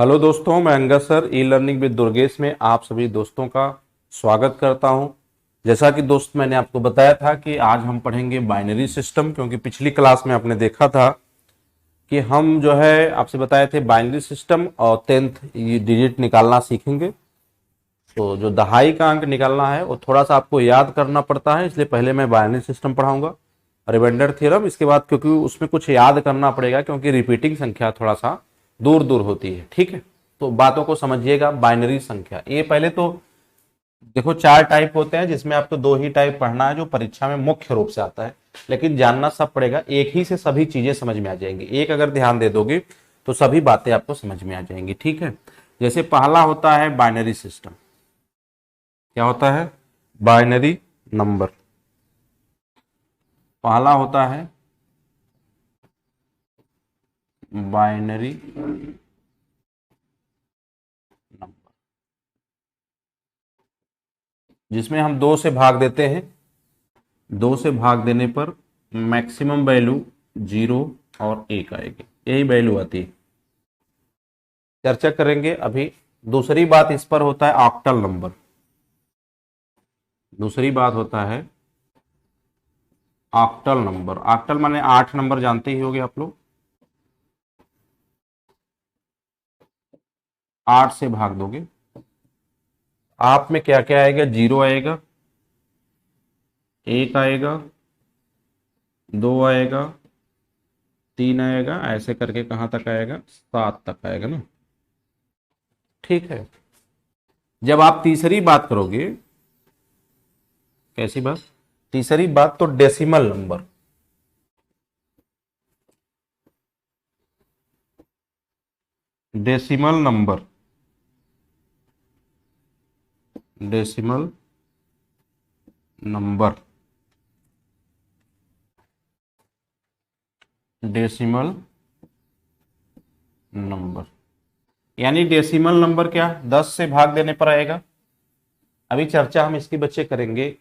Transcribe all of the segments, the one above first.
Hello दोस्तों, मैं Angad sir e learning with Durgesh में आप सभी दोस्तों का स्वागत करता हूं। जैसा कि दोस्त मैंने आपको बताया था कि आज हम पढ़ेंगे बाइनरी सिस्टम, क्योंकि पिछली क्लास में आपने देखा था कि हम जो है आपसे बताए थे बाइनरी सिस्टम और 10th डिजिट निकालना सीखेंगे। तो जो दहाई का अंक निकालना है वो थोड़ा सा आपको याद करना पड़ता है, इसलिए पहले मैं बाइनरी सिस्टम पढ़ाऊंगा, रिमाइंडर थ्योरम इसके बाद, क्योंकि उसमें कुछ याद करना पड़ेगा, क्योंकि रिपीटिंग संख्या थोड़ा सा दूर दूर होती है। ठीक है, तो बातों को समझिएगा। बाइनरी संख्या, ये पहले तो देखो 4 टाइप होते हैं, जिसमें आपको 2 ही टाइप पढ़ना है जो परीक्षा में मुख्य रूप से आता है, लेकिन जानना सब पड़ेगा। एक ही से सभी चीजें समझ में आ जाएंगी, एक अगर ध्यान दे दोगे तो सभी बातें आपको समझ में आ जाएंगी। ठीक है, जैसे पहला होता है बाइनरी सिस्टम। क्या होता है? Binary number. पहला होता है बाइनरी नंबर, जिसमें हम 2 से भाग देते हैं। 2 से भाग देने पर मैक्सिमम वैल्यू 0 और 1 आएगी, यही वैल्यू आती है। चर्चा करेंगे अभी। दूसरी बात इस पर होता है ऑक्टल नंबर। दूसरी बात होता है ऑक्टल नंबर। ऑक्टल माने 8 नंबर, जानते ही होंगे आप लोग। 8 से भाग दोगे, आप में क्या क्या आएगा? 0 आएगा, 1 आएगा, 2 आएगा, 3 आएगा, ऐसे करके कहां तक आएगा? 7 तक आएगा ना। ठीक है, जब आप तीसरी बात करोगे, कैसी बात? तीसरी बात तो decimal number. Decimal number, decimal number, decimal number, यानी डेसिमल नंबर क्या? 10 से भाग देने पर आएगा। अभी चर्चा हम इसकी बच्चे करेंगे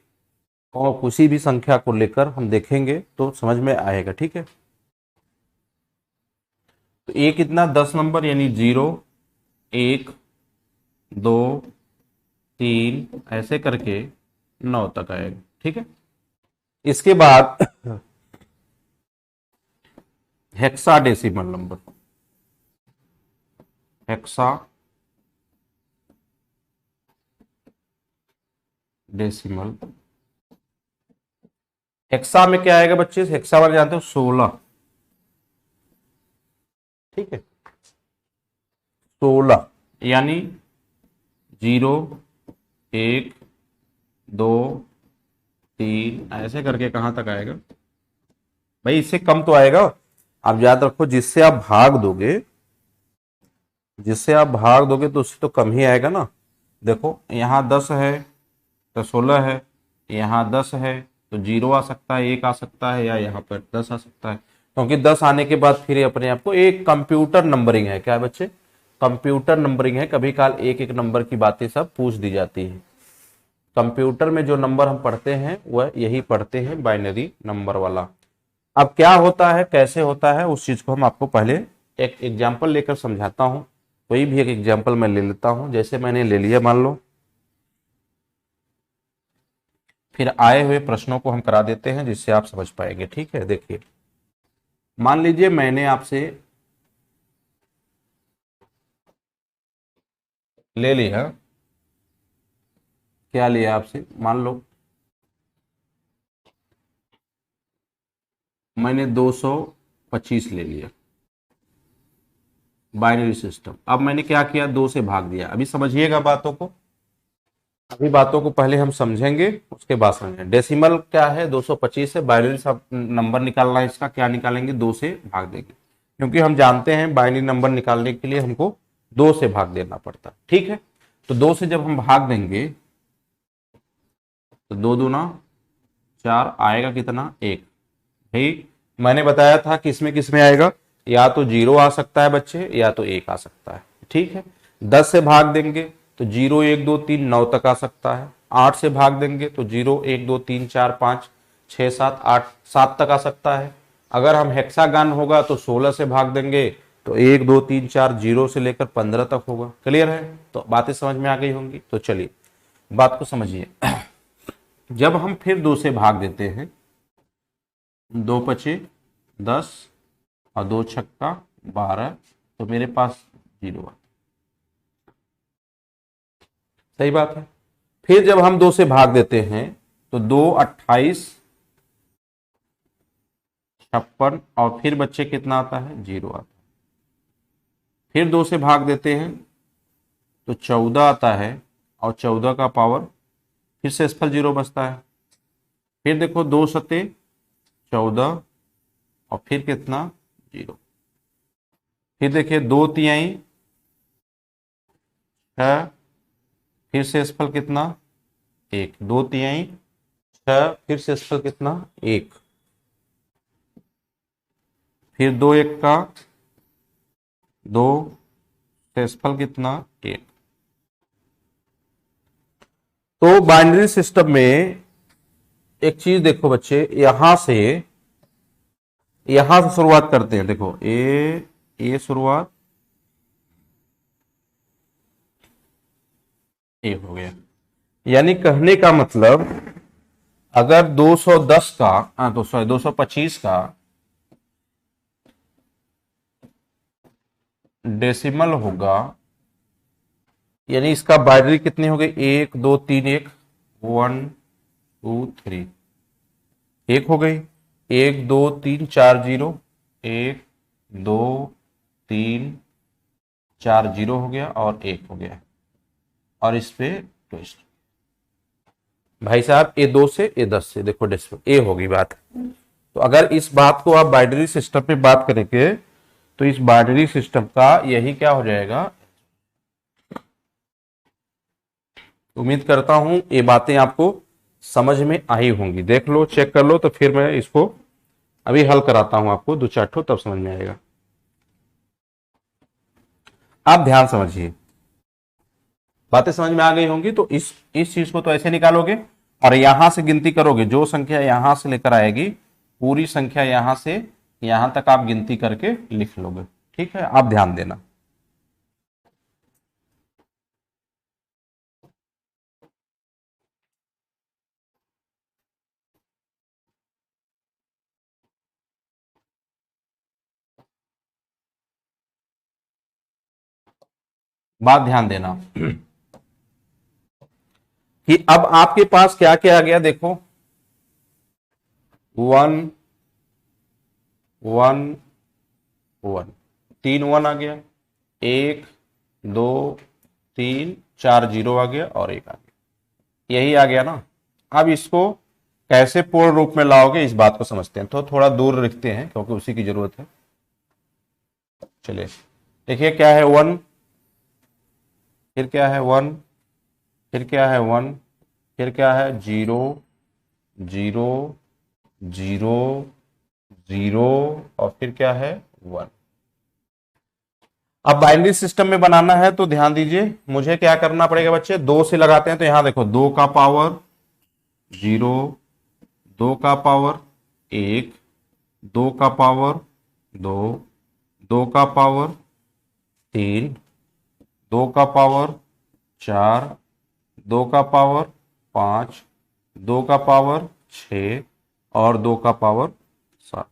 और किसी भी संख्या को लेकर हम देखेंगे तो समझ में आएगा। ठीक है, तो ये कितना? 10 नंबर, यानी 0, 1, 2, 3 ऐसे करके 9 तक आएगा। ठीक है, इसके बाद hexa decimal number. Hexa decimal. Hexa में क्या आएगा बच्चे? हेक्सा वाले जानते हो? 16। ठीक है, 16, यानी 0, 1, 2, 3 ऐसे करके कहां तक आएगा भाई? इससे कम तो आएगा। आप याद रखो, जिससे आप भाग दोगे, जिससे आप भाग दोगे तो उससे तो कम ही आएगा ना। देखो यहाँ 10 है तो 16 है, यहाँ 10 है तो 0 आ सकता है, 1 आ सकता है, या यहाँ पर 10 आ सकता है, क्योंकि 10 आने के बाद फिर अपने आप को एक कंप्यूटर नंबरिंग है। क्या है बच्चे? कंप्यूटर नंबरिंग है। कभी काल एक एक नंबर की बातें सब पूछ दी जाती है। कंप्यूटर में जो नंबर हम पढ़ते हैं वह यही पढ़ते हैं, बाइनरी नंबर वाला। अब क्या होता है, कैसे होता है, उस चीज को हम आपको पहले एक एग्जाम्पल लेकर समझाता हूं। कोई भी एक एग्जाम्पल मैं ले लेता हूं, जैसे मैंने ले लिया मान लो, फिर आए हुए प्रश्नों को हम करा देते हैं जिससे आप समझ पाएंगे। ठीक है, देखिए मान लीजिए मैंने आपसे ले लिया, क्या लिया आपसे? मान लो मैंने 225 ले लिया, बाइनरी सिस्टम। अब मैंने क्या किया? 2 से भाग दिया। अभी समझिएगा बातों को, अभी बातों को पहले हम समझेंगे, उसके बाद समझेंगे। डेसिमल क्या है? 225 है। बाइनरी सब नंबर निकालना है, इसका क्या निकालेंगे? 2 से भाग देंगे, क्योंकि हम जानते हैं बाइनरी नंबर निकालने के लिए हमको 2 से भाग देना पड़ता है। ठीक है, तो 2 से जब हम भाग देंगे तो 2 दूना 4 आएगा, कितना? 1। भाई मैंने बताया था कि इसमें किसमें आएगा? या तो 0 आ सकता है बच्चे, या तो 1 आ सकता है। ठीक है, 10 से भाग देंगे तो 0, 1, 2, 3 9 तक आ सकता है। 8 से भाग देंगे तो 0, 1, 2, 3, 4, 5, 6, 7, 8, 7 तक आ सकता है। अगर हम हेक्सागन होगा तो 16 से भाग देंगे तो 1 2 3 4 0 से लेकर 15 तक होगा। क्लियर है? तो बातें समझ में आ गई होंगी। तो चलिए बात को समझिए। जब हम फिर 2 से भाग देते हैं, 2 पचे 10 और 2 छक्का 12, तो मेरे पास 0 है। सही बात है। फिर जब हम 2 से भाग देते हैं तो 2 28 56 और फिर बच्चे कितना आता है? 0 आता है। फिर 2 से भाग देते हैं तो 14 आता है और 14 का पावर फिर से स्फल 0 बचता है। फिर देखो 2 सते 14 और फिर कितना? 0। फिर देखिए 2 तिहाई 6, फिर से स्फल कितना? 1। 2 तिहाई 6, फिर से स्फल कितना? 1। फिर 2 1 का 2, शेषफल कितना? 1। तो बाइनरी सिस्टम में एक चीज देखो बच्चे, यहां से शुरुआत करते हैं। देखो ए शुरुआत ए हो गया। यानी कहने का मतलब अगर 210 का तो सॉरी 225 का डेसिमल होगा, यानी इसका बाइनरी कितनी हो गई? 1 2 3 1 1 2 3 1 हो गई। 1 2 3 4 0 1 2 3 4 0 हो गया और 1 हो गया। और इस पे ट्विस्ट भाई साहब, A2 से A10 से देखो डेसिमल ए होगी बात। तो अगर इस बात को आप बाइनरी सिस्टम में बात करेंगे तो इस बाइनरी सिस्टम का यही क्या हो जाएगा। उम्मीद करता हूं ये बातें आपको समझ में आई होंगी। देख लो, चेक कर लो, तो फिर मैं इसको अभी हल कराता हूं आपको 2 4 ठो, तब समझ में आएगा। आप ध्यान समझिए, बातें समझ में आ गई होंगी। तो इस चीज को तो ऐसे निकालोगे और यहां से गिनती करोगे, जो संख्या यहां से लेकर आएगी पूरी संख्या यहां से यहां तक आप गिनती करके लिख लोगे। ठीक है, आप ध्यान देना। बात ध्यान देना कि अब आपके पास क्या क्या आ गया। देखो 1 1 1, 3 1 आ गया, 1 2 3 4 0 आ गया और 1 आ गया। यही आ गया ना। अब इसको कैसे पूर्ण रूप में लाओगे, इस बात को समझते हैं। तो थोड़ा दूर रखते हैं क्योंकि उसी की जरूरत है। चलिए देखिए, क्या है 1, फिर क्या है 1, फिर क्या है 1, फिर क्या है 0 0 0 0 और फिर क्या है 1। अब बाइनरी सिस्टम में बनाना है तो ध्यान दीजिए, मुझे क्या करना पड़ेगा बच्चे। 2 से लगाते हैं तो यहां देखो 2 का पावर 0, 2 का पावर 1, 2 का पावर 2, 2 का पावर 3, 2 का पावर 4, 2 का पावर 5, 2 का पावर 6 और 2 का पावर 7।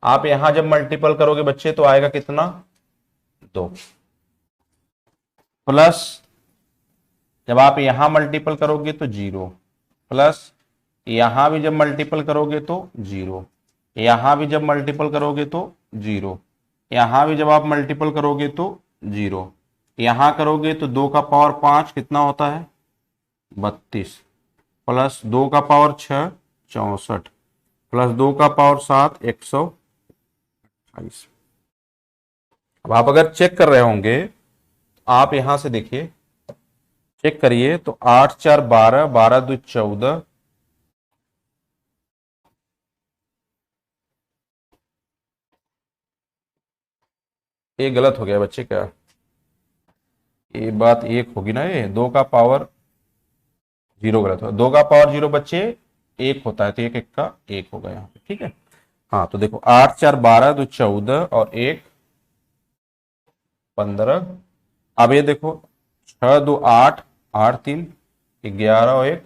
आप यहां जब मल्टीपल करोगे बच्चे तो आएगा कितना? 2। प्लस जब आप यहां मल्टीपल करोगे तो 0, प्लस यहां भी जब मल्टीपल करोगे तो 0, यहां भी जब मल्टीपल करोगे तो 0, यहां भी जब आप मल्टीपल करोगे तो 0, यहां करोगे तो 2 का पावर 5 कितना होता है? 32, प्लस 2 का पावर 6 64, प्लस 2 का पावर 7 128। अब आप अगर चेक कर रहे होंगे, आप यहां से देखिए, चेक करिए तो 8 4 12, 12 2 14, ये गलत हो गया बच्चे। क्या ये बात 1 होगी ना? ये 2 का पावर 0 गलत हो, 2 का पावर 0 बच्चे 1 होता है, तो 1 1 का 1 होगा यहाँ पे। ठीक है, हाँ तो देखो 8 4 12 तो 14 और 1 15। अब ये देखो 6 2 8, 8 3 11 और 1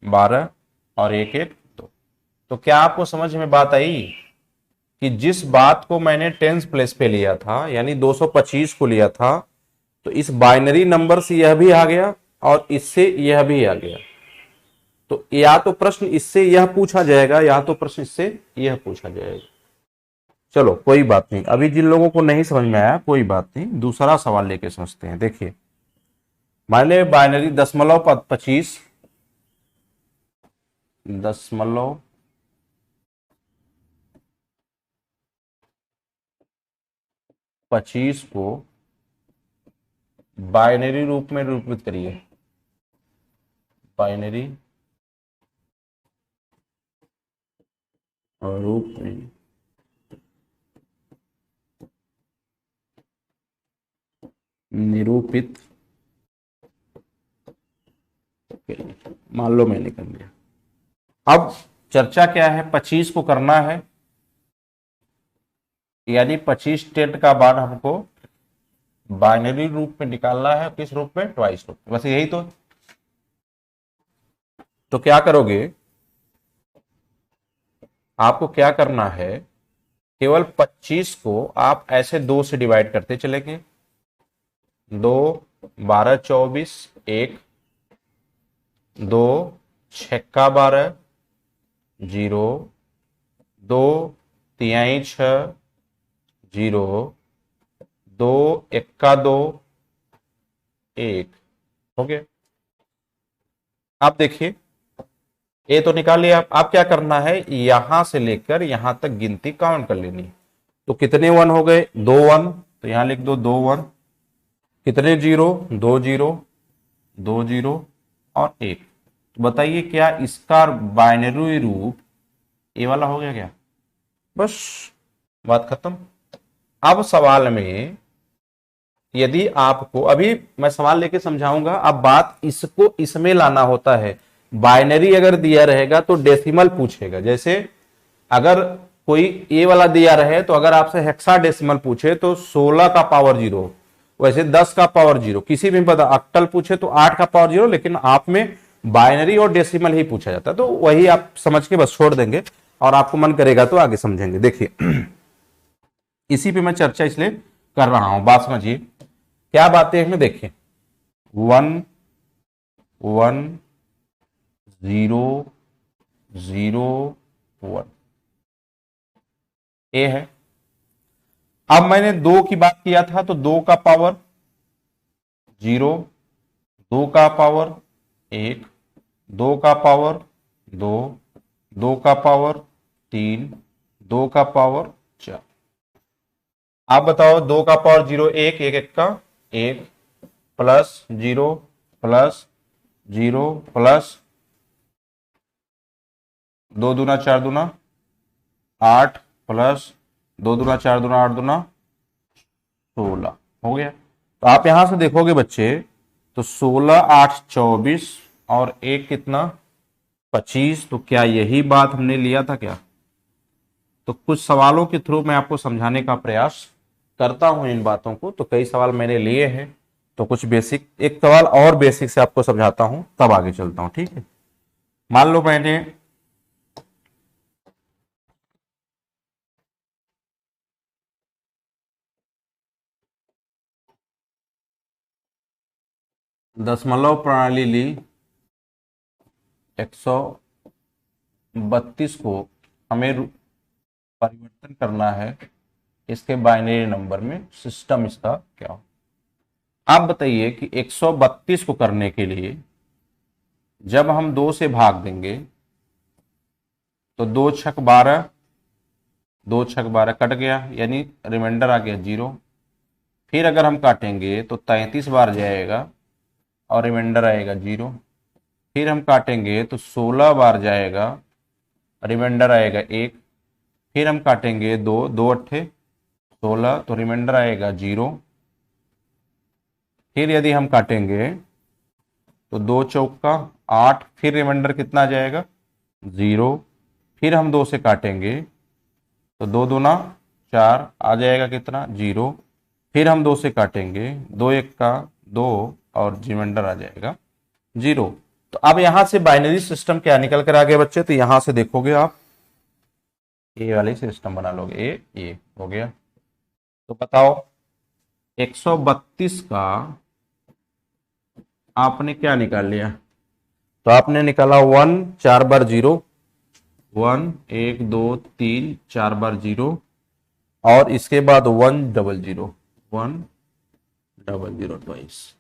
12 और 1 1 2। तो क्या आपको समझ में बात आई कि जिस बात को मैंने टेंस प्लेस पे लिया था यानी 225 को लिया था, तो इस बाइनरी नंबर से यह भी आ गया और इससे यह भी आ गया। तो या तो प्रश्न इससे यह पूछा जाएगा या तो प्रश्न इससे यह पूछा जाएगा। चलो कोई बात नहीं, अभी जिन लोगों को नहीं समझ में आया कोई बात नहीं, दूसरा सवाल लेके समझते हैं। देखिए मान लिया बाइनरी 0.25 दशमलव 25 को बाइनरी रूप में निरूपित करिए। बाइनरी रूप में निरूपित करिए। मान लो मैंने कर लिया। अब चर्चा क्या है, 25 को करना है, यानी 25 स्टेट का बाद हमको बाइनरी रूप में निकालना है। किस रूप में? ट्वाइस रूप में। बस यही तो क्या करोगे, आपको क्या करना है, केवल 25 को आप ऐसे 2 से डिवाइड करते चलेंगे। 2 12 24 1, 2 छक्का 12 0, 2 तिहाई 6 0, 2 एक्का 2 1। हो गया। आप देखिए ये तो निकाल लिया। आप क्या करना है, यहां से लेकर यहां तक गिनती काउंट कर लेनी। तो कितने 1 हो गए? 2 1, तो यहां लिख दो 2 1। कितने 0? 2 0, 2 0 और 1। तो बताइए क्या इसका बाइनरी रूप ये वाला हो गया क्या? बस बात खत्म। अब सवाल में यदि आपको, अभी मैं सवाल लेके समझाऊंगा, अब बात इसको इसमें लाना होता है। बाइनरी अगर दिया रहेगा तो डेसिमल पूछेगा। जैसे अगर कोई ए वाला दिया रहे तो अगर आपसे हेक्साडेसिमल पूछे तो 16 का पावर 0, वैसे 10 का पावर 0, किसी भी पता ऑक्टल पूछे तो 8 का पावर 0, लेकिन आप में बाइनरी और डेसिमल ही पूछा जाता है। तो वही आप समझ के बस छोड़ देंगे और आपको मन करेगा तो आगे समझेंगे। देखिए इसी पे मैं चर्चा इसलिए कर रहा हूं, बात समझिए क्या बातें हैं। देखिए 1 1 0 0 1 ए है। अब मैंने 2 की बात किया था तो 2 का पावर 0, 2 का पावर 1, 2 का पावर 2, 2 का पावर 3, 2 का पावर 4। आप बताओ 2 का पावर 0 1, 1 1 का 1, प्लस 0 प्लस 0 प्लस 2 दूना 4 दूना 8, प्लस 2 दूना 4 दूना 8 दूना 16 हो गया। तो आप यहां से देखोगे बच्चे तो 16 8 24 और 1 कितना 25। तो क्या यही बात हमने लिया था क्या? तो कुछ सवालों के थ्रू मैं आपको समझाने का प्रयास करता हूं इन बातों को। तो कई सवाल मैंने लिए हैं, तो कुछ बेसिक, एक सवाल और बेसिक से आपको समझाता हूं तब आगे चलता हूं, ठीक है। मान लो मैंने दशमलव प्रणाली ली, 132 को हमें परिवर्तन करना है इसके बाइनरी नंबर में। सिस्टम इसका क्या हो? आप बताइए कि 132 को करने के लिए जब हम 2 से भाग देंगे तो 2 छक 12, 2 छक 12 कट गया, यानी रिमाइंडर आ गया 0। फिर अगर हम काटेंगे तो 33 बार जाएगा और रिमाइंडर आएगा 0। फिर हम काटेंगे तो 16 बार जाएगा, रिमाइंडर आएगा 1। फिर हम काटेंगे 2, 2 अट्ठे 16, तो रिमाइंडर आएगा 0। फिर यदि हम काटेंगे तो 2 चौका 8, फिर रिमाइंडर कितना आ जाएगा 0। फिर हम 2 से काटेंगे तो 2 दूना 4 आ जाएगा कितना 0। फिर हम 2 से काटेंगे, 2 एक का 2 और रिमाइंडर आ जाएगा 0। तो अब यहां से बाइनरी सिस्टम क्या निकल कर आ गया बच्चे, तो यहां से देखोगे आप ये वाली सिस्टम बना लोगे, ये हो गया। तो बताओ 132 का आपने क्या निकाल लिया, तो आपने निकाला 1 4 बार 0, 1 1 2 3 4 बार 0, और इसके बाद 1 डबल 0, 1 डबल 0 ट्वाइस।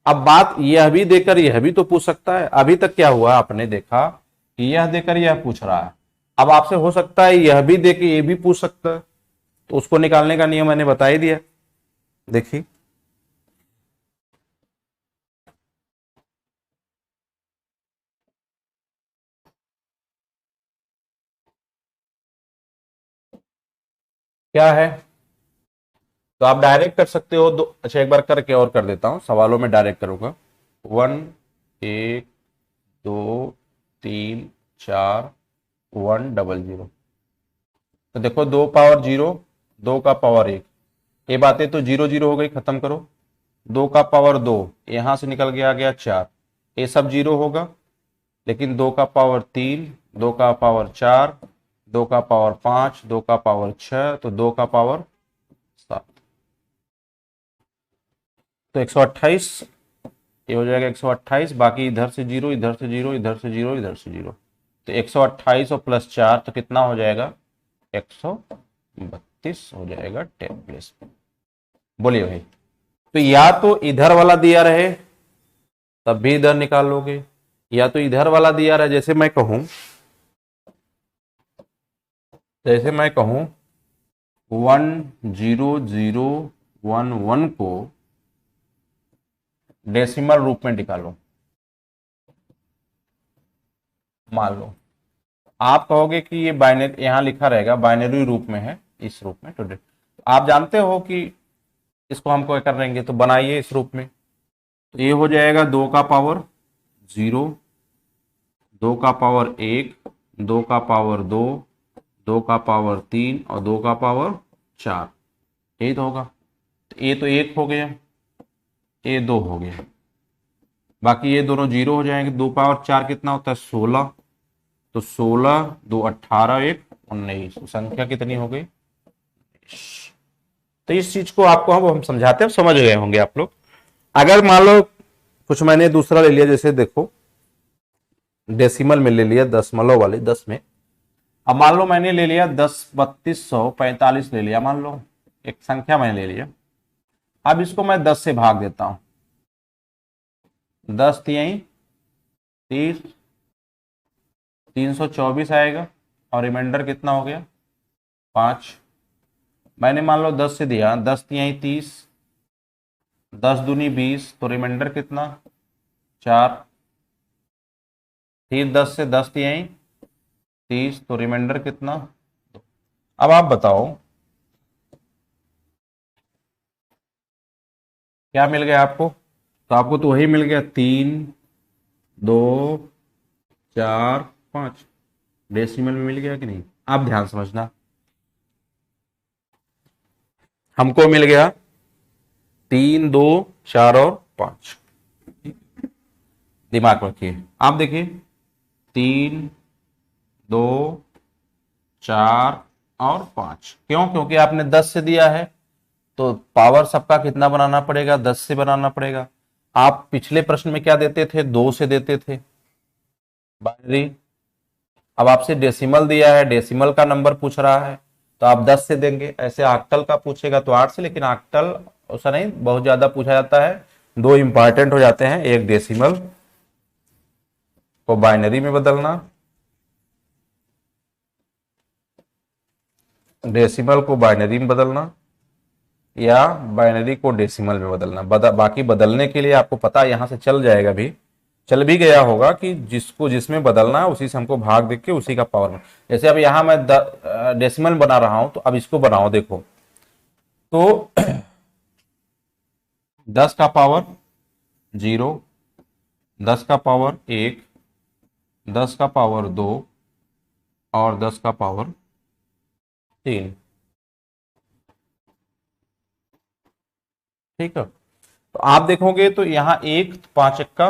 अब बात यह भी देकर यह भी तो पूछ सकता है। अभी तक क्या हुआ, आपने देखा कि यह देकर यह पूछ रहा है। अब आपसे हो सकता है यह भी देके ये भी पूछ सकता है, तो उसको निकालने का नियम मैंने बता ही दिया। देखिए क्या है, तो आप डायरेक्ट कर सकते हो। दो, अच्छा एक बार करके और कर देता हूं, सवालों में डायरेक्ट करूंगा। 1 1 2 3 4 1 डबल 0। तो देखो 2 पावर 0, 2 का पावर 1, ये बातें तो 0 0 हो गई, खत्म करो। 2 का पावर 2 यहां से निकल गया, आ गया 4, ये सब 0 होगा। लेकिन 2 का पावर 3, 2 का पावर 4, 2 का पावर 5, 2 का पावर 6, तो 2 का पावर 7, तो 128 ये हो जाएगा 128। बाकी इधर से 0, इधर से 0, इधर से 0, इधर से 0, तो 128 और प्लस 4 तो कितना हो जाएगा 132 हो जाएगा 10 प्लेस। बोलिए भाई, तो या तो इधर वाला दिया रहे तब भी इधर निकाल लोगे, या तो इधर वाला दिया रहे, जैसे मैं कहूं 1 0 0 1 1 को डेसिमल रूप में निकालो। मान लो आप कहोगे कि ये बाइनरी यहां लिखा रहेगा बाइनरी रूप में है, इस रूप में, तो आप जानते हो कि इसको हम क्या कर लेंगे, तो बनाइए इस रूप में। तो ये हो जाएगा 2 का पावर 0, 2 का पावर 1, 2 का पावर 2, 2 का पावर 3 और 2 का पावर 4, यही तो होगा। तो ये तो 1 हो गया, ये 2 हो गया, बाकी ये दोनों 0 हो जाएंगे। 2 पावर 4 कितना होता है 16, तो 16 2 18 1 19, संख्या कितनी हो गई। तो इस चीज को आपको हम समझाते हैं, समझ गए होंगे आप लोग। अगर मान लो कुछ मैंने दूसरा ले लिया, जैसे देखो डेसिमल में ले लिया, दशमलव वाले 10 में। अब मान लो मैंने ले लिया 10 3245 ले लिया, मान लो एक संख्या मैंने ले लिया। अब इसको मैं 10 से भाग देता हूं, 10 तिहाई 30, 324 आएगा, और रिमाइंडर कितना हो गया 5। मैंने मान लो 10 से दिया, 10 तिहाई 30, 10 दूनी 20, तो रिमाइंडर कितना 4। फिर 10 से 10 तिहाई 30, तो रिमाइंडर कितना 2। अब आप बताओ क्या मिल गया आपको, तो आपको तो वही मिल गया 3 2 4 5, डेसिमल में मिल गया कि नहीं। आप ध्यान समझना, हमको मिल गया 3 2 4 और 5, दिमाग रखिए। आप देखिए 3 2 4 और 5, क्यों, क्योंकि आपने 10 से दिया है, तो पावर सबका कितना बनाना पड़ेगा 10 से बनाना पड़ेगा। आप पिछले प्रश्न में क्या देते थे 2 से देते थे बाइनरी। अब आपसे डेसिमल दिया है, डेसिमल का नंबर पूछ रहा है, तो आप 10 से देंगे। ऐसे ऑक्टल का पूछेगा तो 8 से, लेकिन ऑक्टल ऐसा नहीं, बहुत ज्यादा पूछा जाता है। 2 इंपॉर्टेंट हो जाते हैं, एक डेसिमल को बाइनरी में बदलना, डेसिमल को बाइनरी में बदलना, या बाइनरी को डेसिमल में बदलना। बाकी बदलने के लिए आपको पता यहां से चल जाएगा, भी चल भी गया होगा कि जिसको जिसमें बदलना है उसी से हमको भाग देख के उसी का पावर में। जैसे अब यहां मैं डेसिमल बना रहा हूं, तो अब इसको बनाओ, देखो तो 10 का पावर 0, 10 का पावर 1, 10 का पावर 2 और 10 का पावर 3। ठीक है, तो आप देखोगे तो यहाँ 1 5 एक्का,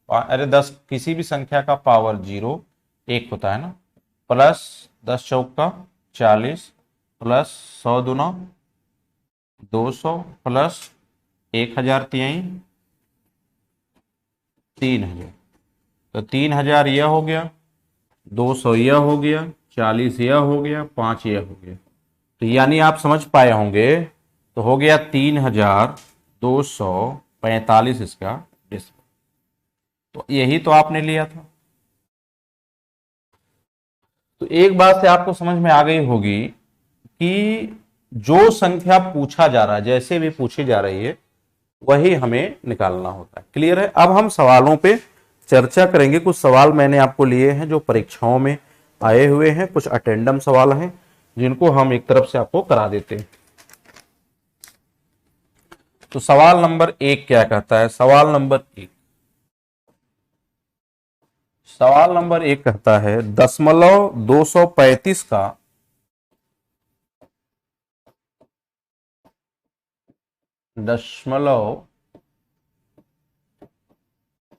अरे 10, किसी भी संख्या का पावर 0 1 होता है ना, प्लस 10 चौका 40, प्लस 100 दूना 200, प्लस 1000 तिहाई 3000। तो 3000 यह हो गया, 200 यह हो गया, 40 यह हो गया, 5 यह हो गया। तो यानी आप समझ पाए होंगे, तो हो गया 3245 इसका डिस्क। तो यही तो आपने लिया था। तो एक बात से आपको समझ में आ गई होगी कि जो संख्या पूछा जा रहा है, जैसे भी पूछी जा रही है, वही हमें निकालना होता है। क्लियर है? अब हम सवालों पे चर्चा करेंगे। कुछ सवाल मैंने आपको लिए हैं जो परीक्षाओं में आए हुए हैं, कुछ अटेंडम सवाल हैं जिनको हम एक तरफ से आपको करा देते हैं। तो सवाल नंबर 1 क्या कहता है? सवाल नंबर 1, सवाल नंबर 1 कहता है 235 का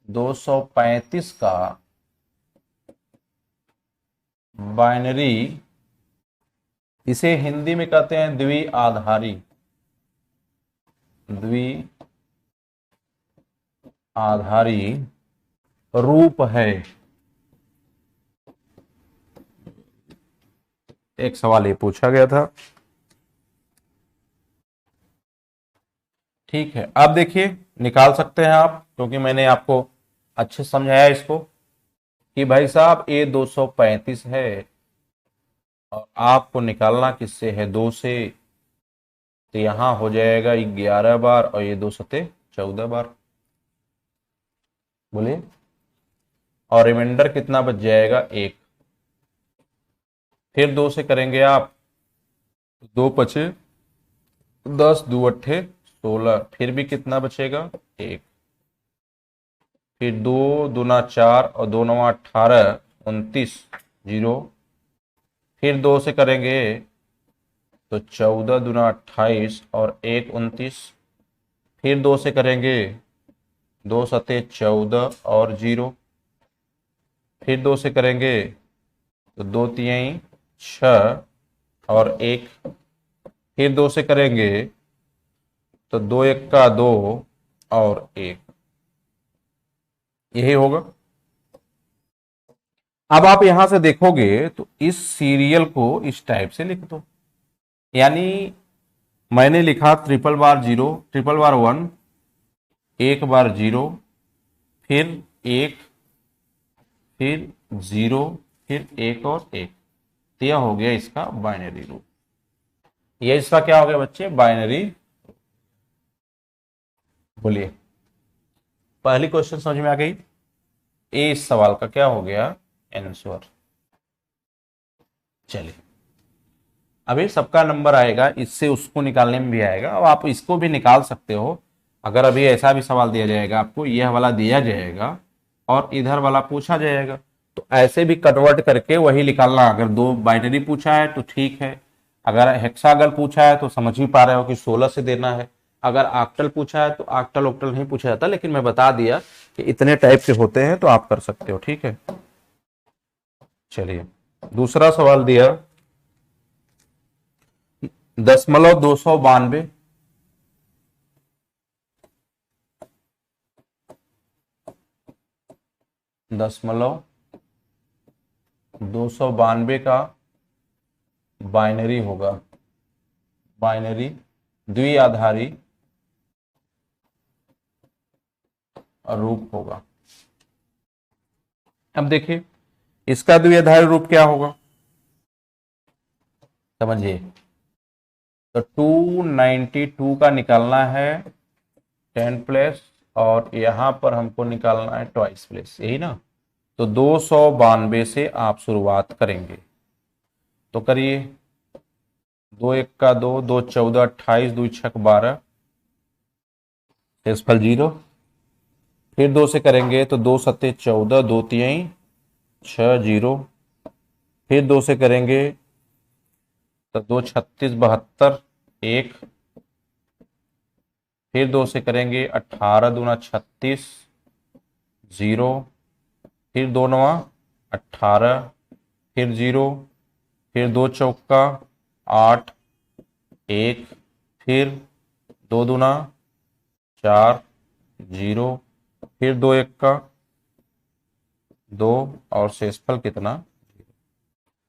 235 का बाइनरी, इसे हिंदी में कहते हैं द्विआधारी, द्विआधारी रूप है। एक सवाल ये पूछा गया था। ठीक है, अब देखिए निकाल सकते हैं आप, क्योंकि मैंने आपको अच्छे समझाया इसको कि भाई साहब ये 235 है और आपको निकालना किससे है? 2 से। तो यहां हो जाएगा 11 बार और ये 2 सते 14 बार। बोलिए, और रिमाइंडर कितना बच जाएगा? 1। फिर 2 से करेंगे आप, 2 पचे 10, 2 अट्ठे 16, फिर भी कितना बचेगा? 1। फिर 2 दूना 4 और 2 नवा 18, 29 0। फिर 2 से करेंगे तो 14 दूना 28 और 1 29। फिर 2 से करेंगे 2 सते 14 और 0। फिर 2 से करेंगे तो 2 तिहाई 6 और 1। फिर 2 से करेंगे तो 2 एक्का 2 और 1। यही होगा। अब आप यहां से देखोगे तो इस सीरियल को इस टाइप से लिख दो। यानी मैंने लिखा 3 बार 0, 3 बार 1, 1 बार 0, फिर 1, फिर 0, फिर 1 और 1। तो यह हो गया इसका बाइनरी रूप। यह इसका क्या हो गया बच्चे? बाइनरी। बोलिए, पहली क्वेश्चन समझ में आ गई? ए इस सवाल का क्या हो गया? आंसर। चलिए, अभी सबका नंबर आएगा, इससे उसको निकालने में भी आएगा। अब आप इसको भी निकाल सकते हो। अगर अभी ऐसा भी सवाल दिया जाएगा आपको, यह वाला दिया जाएगा और इधर वाला पूछा जाएगा, तो ऐसे भी कन्वर्ट करके वही निकालना। अगर 2 बाइनरी पूछा है तो ठीक है, अगर हेक्सागन पूछा है तो समझ ही पा रहे हो कि 16 से देना है। अगर ऑक्टल पूछा है तो ऑक्टल ओक्टल नहीं पूछा जाता, लेकिन मैं बता दिया कि इतने टाइप के होते हैं तो आप कर सकते हो। ठीक है, चलिए दूसरा सवाल दिया 292, 292 का बाइनरी होगा, बाइनरी द्विआधारी रूप होगा। अब देखिए इसका द्विआधारी रूप क्या होगा, समझिए। तो 292 का निकालना है 10 प्लेस और यहां पर हमको निकालना है ट्वाइस प्लेस, यही ना। तो 292 से आप शुरुआत करेंगे, तो करिए 2 1 का 2, 2 14 28, 2 6 12, शेषफल 0। फिर 2 से करेंगे तो 2 सत्ते 14, 2 तिहाई 6 0। फिर 2 से करेंगे तो 2 36 72 1, फिर 2 से करेंगे 18 दूना 36 0, फिर 2 नवा 18, फिर 0, फिर 2 चौका 8 1, फिर 2 दूना 4 0, फिर 2 एक का 2 और शेषफल कितना।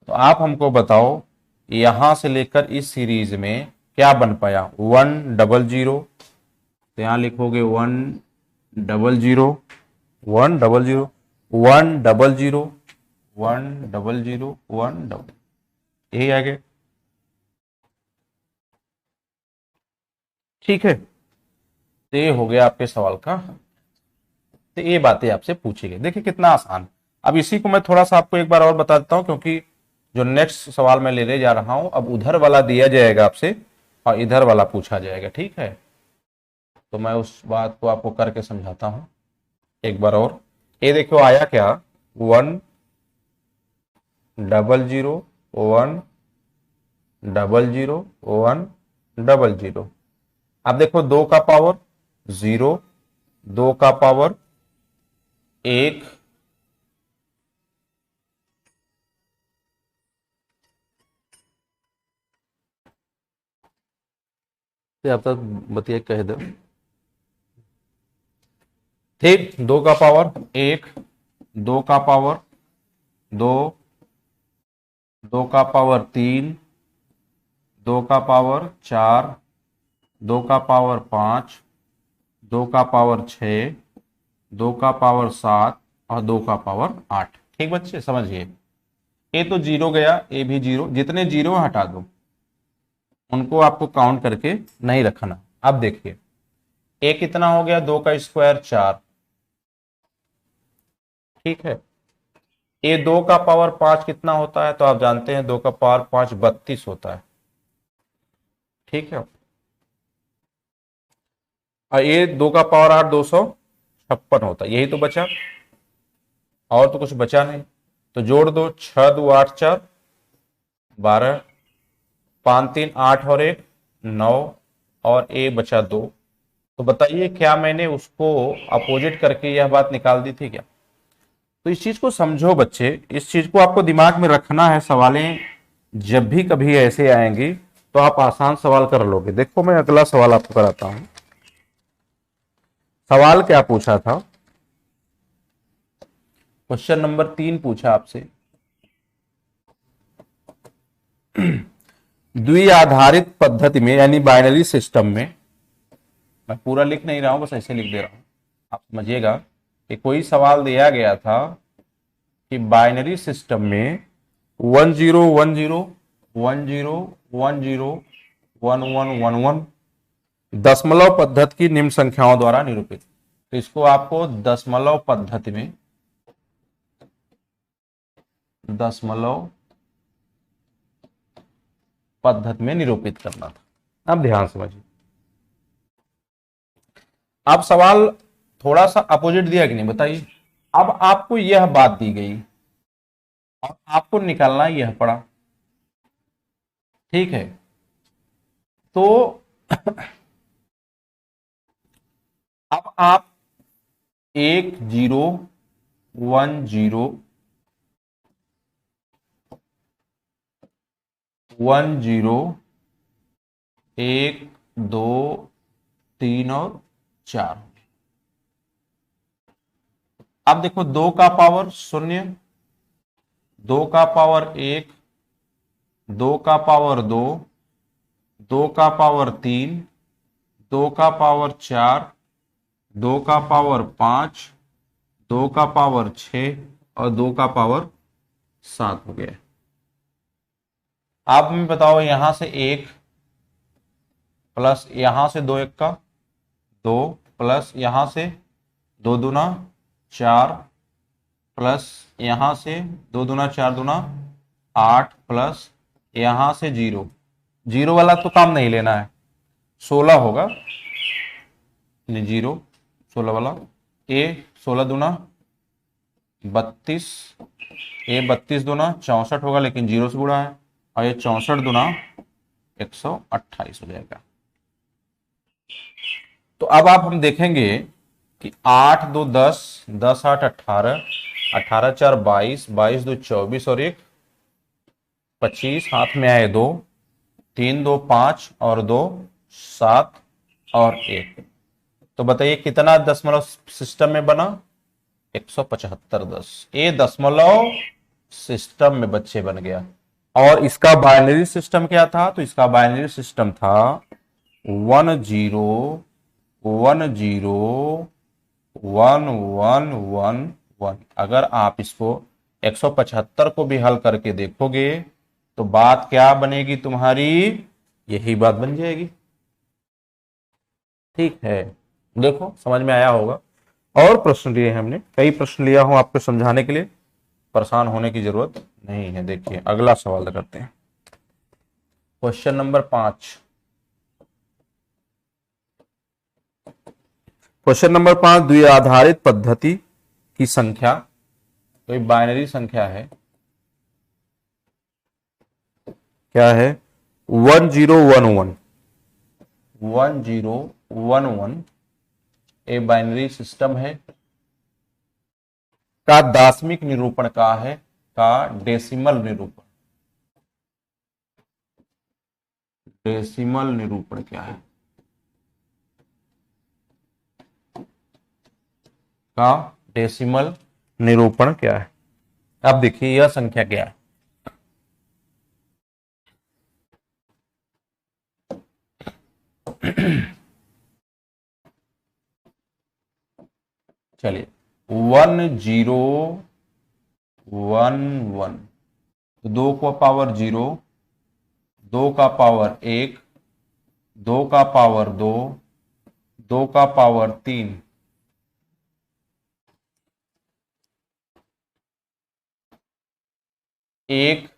तो आप हमको बताओ यहां से लेकर इस सीरीज में क्या बन पाया। 100, तो यहां लिखोगे 100 100 100 100 100, यही आगे। ठीक है, तो ये हो गया आपके सवाल का। तो ये बातें आपसे पूछी गई, देखिए कितना आसान। अब इसी को मैं थोड़ा सा आपको एक बार और बता देता हूं, क्योंकि जो नेक्स्ट सवाल मैं लेने जा रहा हूं, अब उधर वाला दिया जाएगा आपसे और इधर वाला पूछा जाएगा। ठीक है, तो मैं उस बात को आपको करके समझाता हूं एक बार और। ये देखो आया क्या, 100 100 100। अब देखो 2 का पावर 0, 2 का पावर 1, आप तक बतिया कह दो। ठीक, 2 का पावर 1, 2 का पावर 2, 2 का पावर 3, 2 का पावर 4, 2 का पावर 5, 2 का पावर 6, 2 का पावर 7 और 2 का पावर 8। ठीक बच्चे, समझिए। ए तो 0 गया, ए भी 0, जितने 0 हटा दो, उनको आपको काउंट करके नहीं रखना। अब देखिए ए कितना हो गया, 2 का स्क्वायर 4। ठीक है, ए 2 का पावर 5 कितना होता है, तो आप जानते हैं 2 का पावर 5 32 होता है। ठीक है, और ये 2 का पावर 8 256 होता है। यही तो बचा, और तो कुछ बचा नहीं। तो जोड़ दो, 6 2 8 4 12, 5 3 8 और 1 9, और ए बचा 2। तो बताइए क्या मैंने उसको अपोजिट करके यह बात निकाल दी थी क्या। तो इस चीज को समझो बच्चे, इस चीज को आपको दिमाग में रखना है। सवालें जब भी कभी ऐसे आएंगी तो आप आसान सवाल कर लोगे। देखो मैं अगला सवाल आपको कराता हूं। सवाल क्या पूछा था, क्वेश्चन नंबर 3 पूछा आपसे, द्विआधारित पद्धति में यानी बाइनरी सिस्टम में, मैं पूरा लिख नहीं रहा हूं, बस ऐसे लिख दे रहा हूं, आप समझिएगा कि कोई सवाल दिया गया था कि बाइनरी सिस्टम में 10 10 10 10 11 11 दशमलव पद्धति की निम्न संख्याओं द्वारा निरूपित। तो इसको आपको दशमलव पद्धति में, दशमलव पद्धति में निरूपित करना था। अब ध्यान समझिए, अब सवाल थोड़ा सा अपोजिट दिया कि नहीं, बताइए। अब आपको यह बात दी गई और आपको निकालना यह पड़ा। ठीक है, तो अब आप 1 0 1 0 1 0 1 2 3 और 4। अब देखो 2 का पावर 0, 2 का पावर 1, 2 का पावर 2, 2 का पावर 3, 2 का पावर 4, 2 का पावर 5, 2 का पावर 6 और 2 का पावर 7 हो गया। आप हमें बताओ, यहां से 1 प्लस यहां से 2 1 का 2 प्लस यहां से 2 दूना 4 प्लस यहां से 2 दूना 4 दूना 8 प्लस यहां से 0 0 वाला तो काम नहीं लेना है, 16 होगा, 0 16 वाला। ए 16 दूना 32, ए 32 दूना 64 होगा, लेकिन 0 से गुणा है। और ये 64 दूना 128 हो जाएगा। तो अब आप हम देखेंगे कि 8 2 10, 10 8 18, 18 4 22, 22 2 24 और एक 25, हाथ में आए 2, 3 2 5 और 2 7 और 1। तो बताइए कितना दशमलव सिस्टम में बना? 175 10। ये दशमलव सिस्टम में बच्चे बन गया। और इसका बाइनरी सिस्टम क्या था? तो इसका बाइनरी सिस्टम था 1 0 1 0 1 1 1 1। अगर आप इसको 175 को भी हल करके देखोगे तो बात क्या बनेगी तुम्हारी? यही बात बन जाएगी। ठीक है, देखो समझ में आया होगा। और प्रश्न लिए हमने, कई प्रश्न लिया हूं आपको समझाने के लिए, परेशान होने की जरूरत नहीं है। देखिए अगला सवाल करते हैं, क्वेश्चन नंबर 5। क्वेश्चन नंबर 5, द्विआधारित पद्धति की संख्या, कोई बाइनरी संख्या है, क्या है? 1011 1011 ए बाइनरी सिस्टम है का दाशमिक निरूपण का है, का डेसिमल निरूपण, डेसिमल निरूपण क्या है? का डेसिमल निरूपण क्या है? अब देखिए यह संख्या क्या है। चलिए 1011, 2 का पावर 0, 2 का पावर 1, 2 का पावर 2, 2 का पावर 3, 1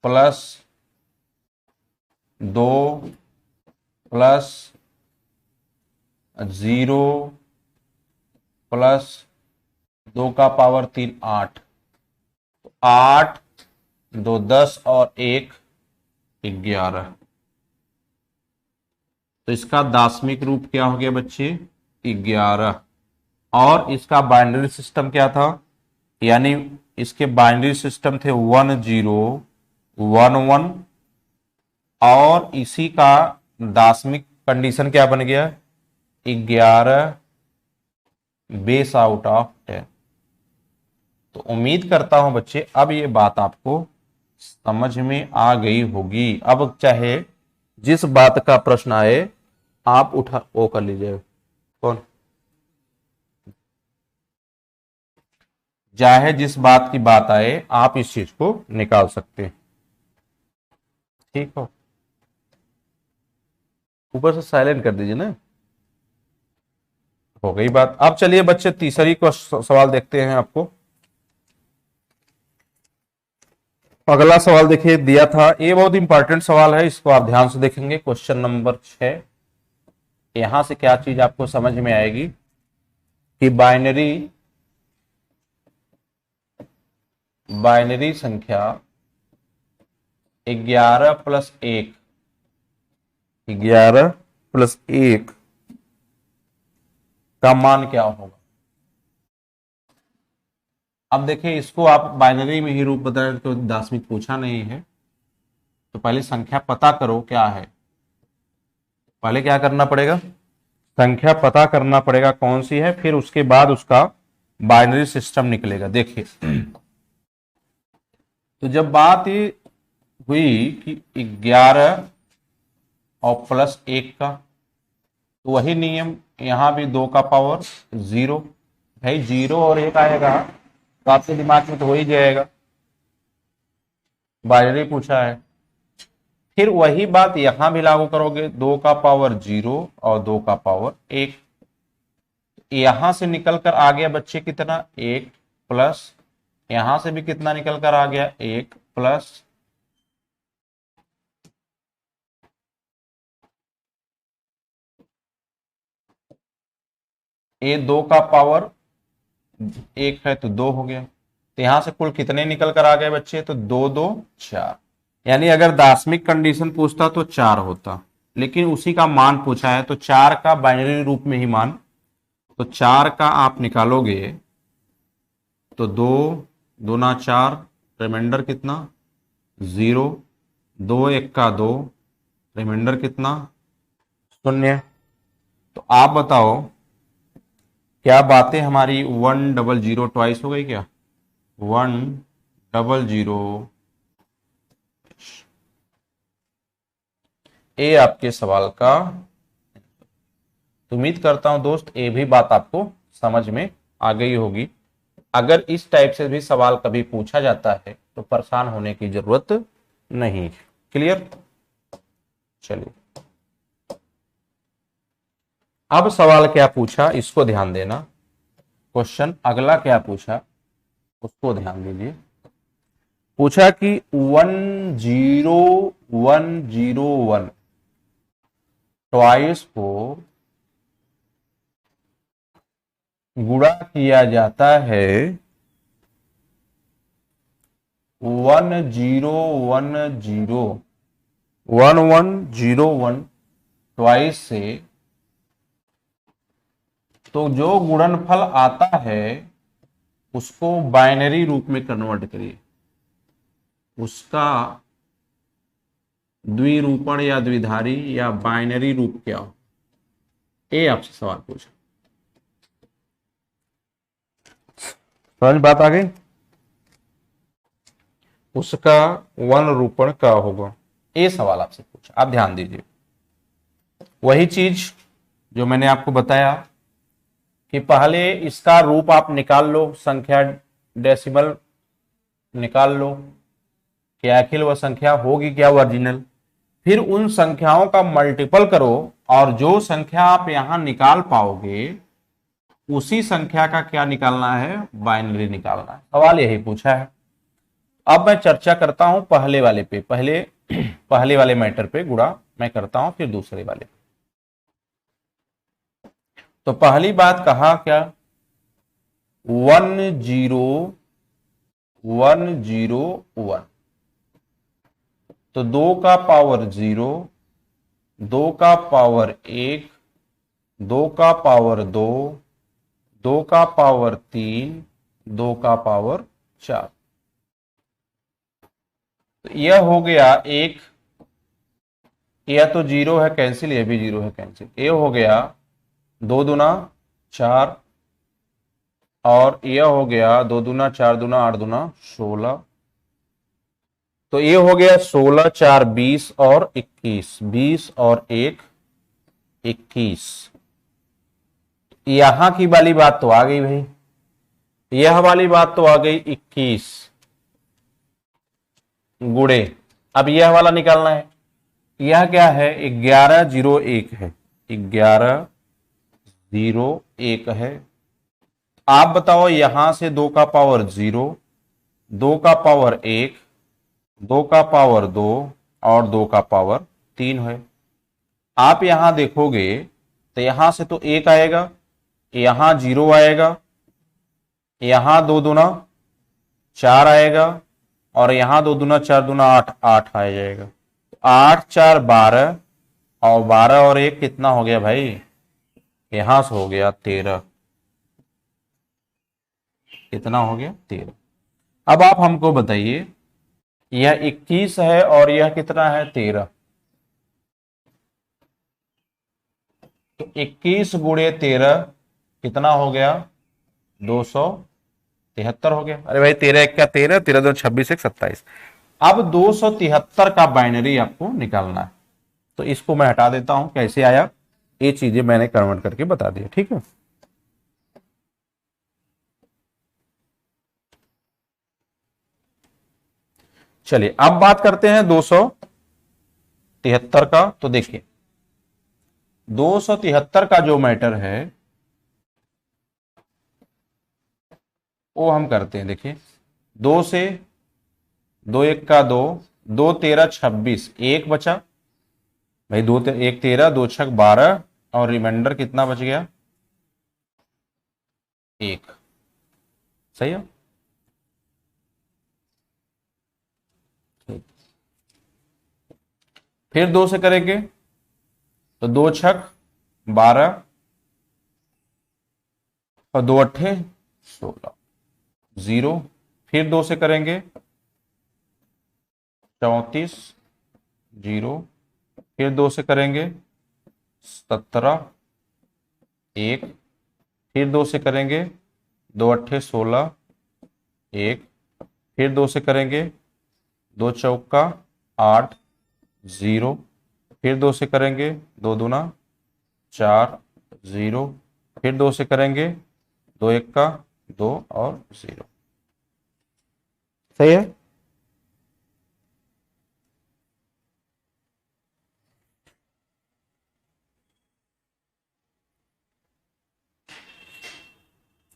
प्लस 2 प्लस 0 प्लस 2 का पावर 3, 8। 8 2 10 और 1 11। तो इसका दाशमिक रूप क्या हो गया बच्चे? 11। और इसका बाइनरी सिस्टम क्या था? यानी इसके बाइनरी सिस्टम थे 1 0 1 1, और इसी का दाशमिक कंडीशन क्या बन गया? 11 बेस आउट ऑफ 10। तो उम्मीद करता हूं बच्चे अब ये बात आपको समझ में आ गई होगी। अब चाहे जिस बात का प्रश्न आए आप उठा वो कर लीजिए। कौन? चाहे जिस बात की बात आए आप इस चीज को निकाल सकते हैं। ठीक हो, ऊपर से साइलेंट कर दीजिए ना। हो गई बात। अब चलिए बच्चे तीसरी को सवाल देखते हैं। आपको अगला सवाल देखिए दिया था, ये बहुत इंपॉर्टेंट सवाल है, इसको आप ध्यान से देखेंगे। क्वेश्चन नंबर 6, यहां से क्या चीज आपको समझ में आएगी कि बाइनरी संख्या 11 प्लस 1, 11 प्लस 1 का मान क्या होगा? अब देखिए इसको आप बाइनरी में ही रूप बदल, तो दाशमिक पूछा नहीं है, तो पहले संख्या पता करो क्या है। पहले क्या करना पड़ेगा? संख्या पता करना पड़ेगा कौन सी है, फिर उसके बाद उसका बाइनरी सिस्टम निकलेगा। देखिए तो जब बात ये हुई कि 11 और प्लस 1 का, तो वही नियम यहां भी 2 का पावर 0। भाई 0 और 1 आएगा तो आपके दिमाग में तो हो ही जाएगा, बाइनरी पूछा है। फिर वही बात यहां भी लागू करोगे, 2 का पावर 0 और 2 का पावर 1। यहां से निकल कर आ गया बच्चे कितना? 1 प्लस, यहां से भी कितना निकल कर आ गया? 1 प्लस, ये 2 का पावर 1 है तो 2 हो गया। तो यहां से कुल कितने निकल कर आ गए बच्चे? तो 2 2 4। यानी अगर दार्शनिक कंडीशन पूछता तो 4 होता, लेकिन उसी का मान पूछा है तो 4 का बाइनरी रूप में ही मान, तो 4 का आप निकालोगे तो 2 दूना 4, रिमाइंडर कितना 0, 2 1 का 2, रिमाइंडर कितना 0। तो आप बताओ क्या बातें हमारी 100 ट्वाइस हो गई क्या? 100, ए आपके सवाल का। उम्मीद करता हूं दोस्त ये भी बात आपको समझ में आ गई होगी। अगर इस टाइप से भी सवाल कभी पूछा जाता है तो परेशान होने की जरूरत नहीं। क्लियर? चलिए अब सवाल क्या पूछा इसको ध्यान देना। क्वेश्चन अगला क्या पूछा उसको ध्यान दीजिए। पूछा कि 10101 ट्वाइस को गुणा किया जाता है 1101 ट्वाइस से, तो जो गुणनफल आता है उसको बाइनरी रूप में कन्वर्ट करिए। उसका द्विरूपण या द्विधारी या बाइनरी रूप क्या हो, ये आपसे सवाल पूछा। समझ बात आ गई? उसका वन रूपण क्या होगा, ये सवाल आपसे पूछा। आप ध्यान दीजिए वही चीज जो मैंने आपको बताया कि पहले इसका रूप आप निकाल लो, संख्या डेसिमल निकाल लो कि आखिर वह संख्या होगी क्या ओरिजिनल, फिर उन संख्याओं का मल्टीपल करो और जो संख्या आप यहां निकाल पाओगे उसी संख्या का क्या निकालना है, बाइनरी निकालना है। सवाल यही पूछा है। अब मैं चर्चा करता हूं पहले वाले पे, पहले वाले मैटर पे गुणा मैं करता हूं, फिर दूसरे वाले पे। तो पहली बात कहा क्या, 10101, तो 2 का पावर 0, 2 का पावर 1, 2 का पावर 2, 2 का पावर 3, 2 का पावर 4। तो यह हो गया एक, यह तो 0 है कैंसिल, यह भी 0 है कैंसिल। ये हो गया 2 दूना 4 और यह हो गया 2 दूना 4 दूना 8 दूना 16। तो ये हो गया 16 4 20 और 21, 20 और 1 21। यहां की वाली बात तो आ गई भाई, यह वाली बात तो आ गई 21 गुड़े। अब यह वाला निकालना है, यह क्या है 1101 है, 1101 है। आप बताओ यहां से 2 का पावर 0, 2 का पावर 1, 2 का पावर 2 और 2 का पावर 3 है। आप यहां देखोगे तो यहां से तो 1 आएगा, यहां 0 आएगा, यहां 2 दूना 4 आएगा और यहां 2 दूना 4 दूना 8, 8 आ जाएगा। 8 4 12 और 12 और 1 कितना हो गया भाई, यहां से हो गया 13। कितना हो गया 13। अब आप हमको बताइए यह 21 है और यह कितना है 13, तो 21 गुणे 13 कितना हो गया 273 हो गया। अरे भाई 13 1 क्या 13, 13 2 26 1 27। अब 273 का बाइनरी आपको निकालना है, तो इसको मैं हटा देता हूं। कैसे आया ये चीजें मैंने कन्वर्ट करके बता दिया, ठीक है। चलिए अब बात करते हैं 273 का। तो देखिए 273 का जो मैटर है वो हम करते हैं। देखिए 2 से 2 1 का 2, 2 13 26, 1 बचा भाई, 2 1 13, 2 6 12 और रिमाइंडर कितना बच गया 1। सही है। फिर 2 से करेंगे तो 2 छक 12 और 2 अट्ठे 16, 0। फिर 2 से करेंगे 34, 0। फिर 2 से करेंगे 17, 1। फिर 2 से करेंगे 2 अट्ठे 16, 1। फिर 2 से करेंगे 2 चौका 8, 0। फिर 2 से करेंगे 2 दूना 4, 0। फिर 2 से करेंगे 2 एक का 2 और 0। सही है।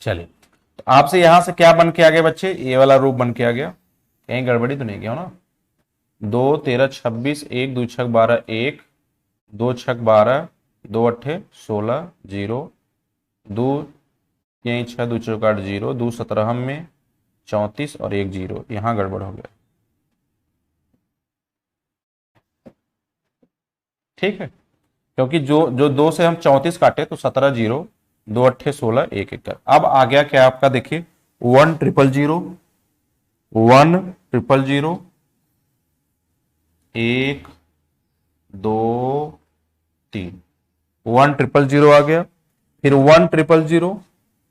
चलिए, तो आपसे यहां से क्या बन के आ गया बच्चे, ये वाला रूप बन के आ गया, कहीं गड़बड़ी तो नहीं किया ना। 2 13 26, 1 2 छक 12, 1 2 छक 12, 2 अट्ठे 16, 0 2 यहीं 6 2 चौका 8, 0 2 17 में 34 और 1 0, यहां गड़बड़ हो गया। ठीक है, क्योंकि जो जो 2 से हम 34 काटे तो 17 0, 2 अट्ठे 16, 1 1 कर। अब आ गया क्या आपका, देखिए 1 0 0 1 0 0 1 2 3, 1 0 0 आ गया। फिर 1 0 0,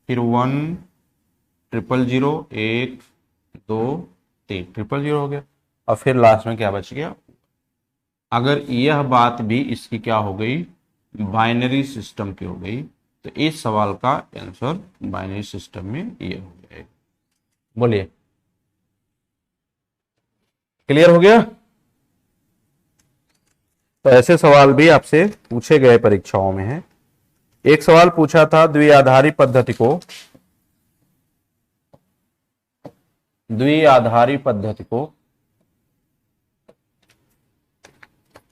फिर 1 0 0 1 2 3, 0 0 हो गया। और फिर लास्ट में क्या बच गया, अगर यह बात भी इसकी क्या हो गई, बाइनरी सिस्टम की हो गई, तो इस सवाल का आंसर बाइनरी सिस्टम में ये हो गया। बोलिए, क्लियर हो गया। तो ऐसे सवाल भी आपसे पूछे गए परीक्षाओं में है। एक सवाल पूछा था द्विआधारी पद्धति को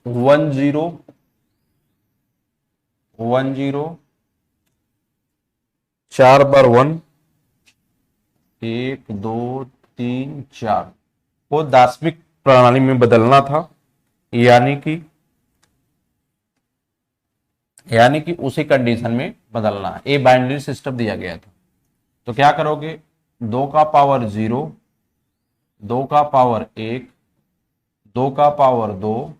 1 0 1 0 4 बार 1 1 2 3 4 को दार्शनिक प्रणाली में बदलना था, यानी कि उसी कंडीशन में बदलना है। ये बाइनरी सिस्टम दिया गया था, तो क्या करोगे, 2 का पावर 0, 2 का पावर 1, 2 का पावर 2,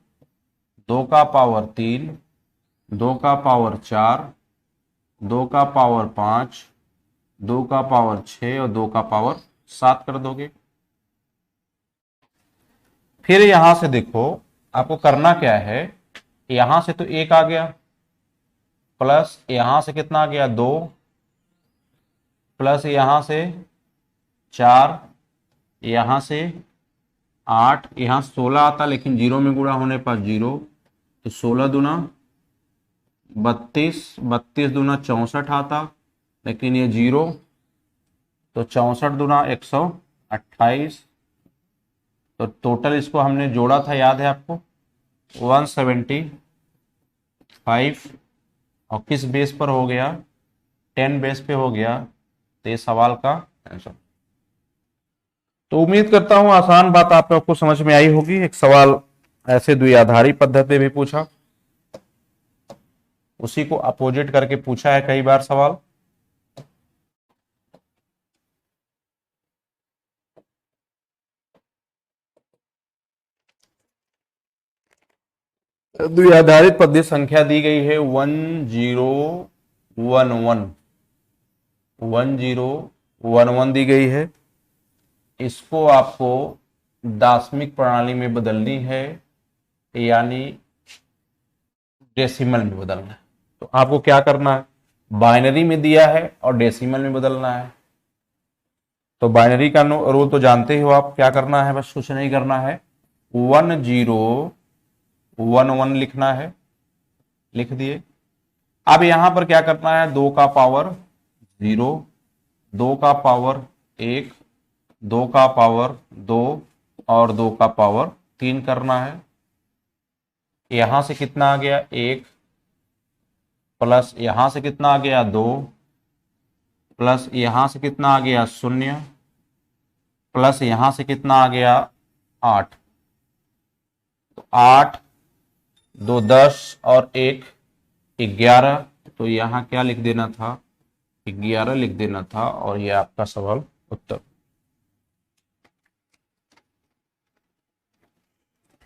2 का पावर 3, 2 का पावर 4, 2 का पावर 5, 2 का पावर 6 और 2 का पावर 7 कर दोगे। फिर यहां से देखो आपको करना क्या है, यहां से तो 1 आ गया, प्लस यहां से कितना आ गया 2, प्लस यहां से 4, यहां से 8, यहां 16 आता लेकिन 0 में गुणा होने पर 0, तो 16 दूना 32, 32 दूना 64 आता लेकिन ये 0, तो 64 दूना 128, तो टोटल इसको हमने जोड़ा था, याद है आपको, 175। और किस बेस पर हो गया, 10 बेस पे हो गया, तो ये सवाल का आंसर। तो उम्मीद करता हूं आसान बात आपको समझ में आई होगी। एक सवाल ऐसे द्विआधारी पद्धति भी पूछा, उसी को अपोजिट करके पूछा है कई बार सवाल। द्विआधारित पद्धति संख्या दी गई है 1011, 1011 दी गई है। इसको आपको दार्शनिक प्रणाली में बदलनी है, यानी डेसिमल में बदलना है। तो आपको क्या करना है, बाइनरी में दिया है और डेसिमल में बदलना है। तो बाइनरी का रूल तो जानते ही हो आप, क्या करना है, बस कुछ नहीं करना है, 1011 लिखना है, लिख दिए। अब यहां पर क्या करना है, 2 का पावर 0, 2 का पावर 1, 2 का पावर 2 और 2 का पावर 3 करना है। यहां से कितना आ गया 1, प्लस यहां से कितना आ गया 2, प्लस यहां से कितना आ गया 0, प्लस यहां से कितना आ गया 8। तो 8 दो 10 और एक 11, तो यहाँ क्या लिख देना था, 11 लिख देना था, और ये आपका सवाल उत्तर।